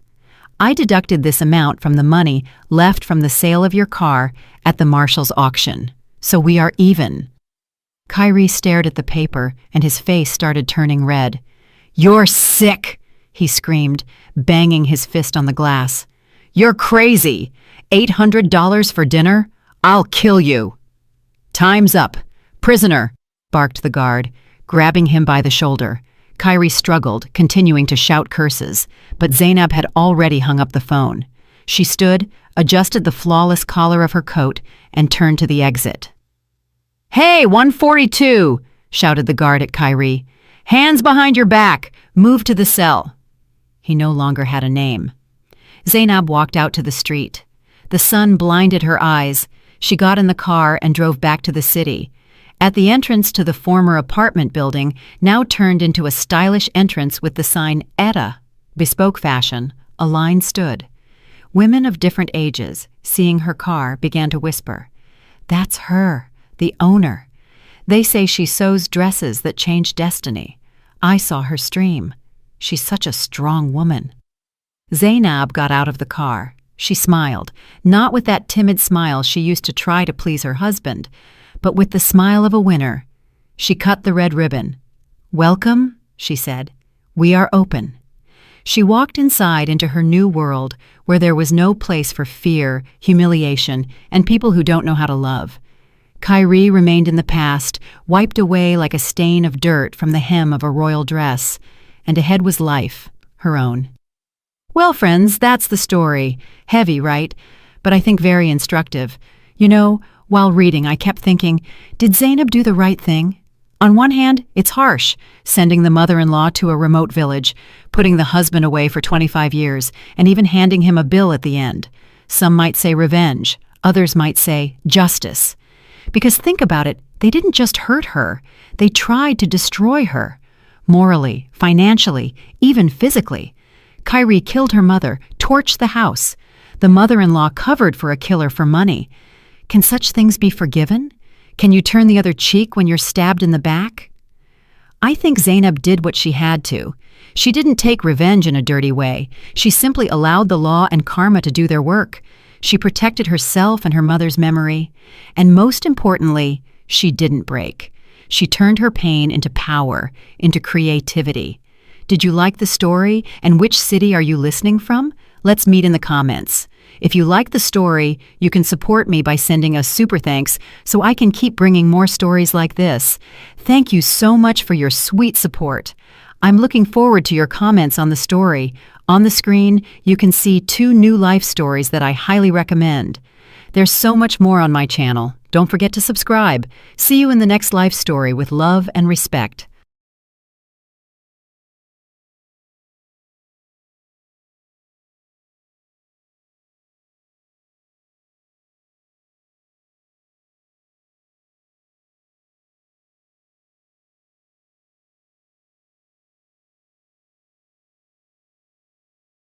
I deducted this amount from the money left from the sale of your car at the marshal's auction. So we are even. Kyrie stared at the paper and his face started turning red. You're sick, he screamed, banging his fist on the glass. You're crazy. $800 for dinner? I'll kill you. Time's up. Prisoner, barked the guard, grabbing him by the shoulder. Kyrie struggled, continuing to shout curses, but Zainab had already hung up the phone. She stood, adjusted the flawless collar of her coat, and turned to the exit. Hey, 142, shouted the guard at Kyrie. Hands behind your back. Move to the cell. He no longer had a name. Zainab walked out to the street. The sun blinded her eyes. She got in the car and drove back to the city. At the entrance to the former apartment building, now turned into a stylish entrance with the sign Etta, bespoke fashion, a line stood. Women of different ages, seeing her car, began to whisper, That's her, the owner. They say she sews dresses that change destiny. I saw her stream. She's such a strong woman. Zainab got out of the car. She smiled, not with that timid smile she used to try to please her husband, but with the smile of a winner. She cut the red ribbon. Welcome, she said. We are open. She walked inside into her new world where there was no place for fear, humiliation, and people who don't know how to love. Kyrie remained in the past, wiped away like a stain of dirt from the hem of a royal dress, and ahead was life, her own. Well, friends, that's the story. Heavy, right? But I think very instructive. You know, while reading, I kept thinking, did Zainab do the right thing? On one hand, it's harsh, sending the mother-in-law to a remote village, putting the husband away for 25 years, and even handing him a bill at the end. Some might say revenge. Others might say justice. Because think about it, they didn't just hurt her. They tried to destroy her. Morally, financially, even physically. Kyrie killed her mother, torched the house. The mother-in-law covered for a killer for money. Can such things be forgiven? Can you turn the other cheek when you're stabbed in the back? I think Zainab did what she had to. She didn't take revenge in a dirty way. She simply allowed the law and karma to do their work. She protected herself and her mother's memory. And most importantly, she didn't break. She turned her pain into power, into creativity. Did you like the story? And which city are you listening from? Let's meet in the comments. If you like the story, you can support me by sending us super thanks so I can keep bringing more stories like this. Thank you so much for your sweet support. I'm looking forward to your comments on the story. On the screen, you can see 2 new life stories that I highly recommend. There's so much more on my channel. Don't forget to subscribe. See you in the next life story with love and respect.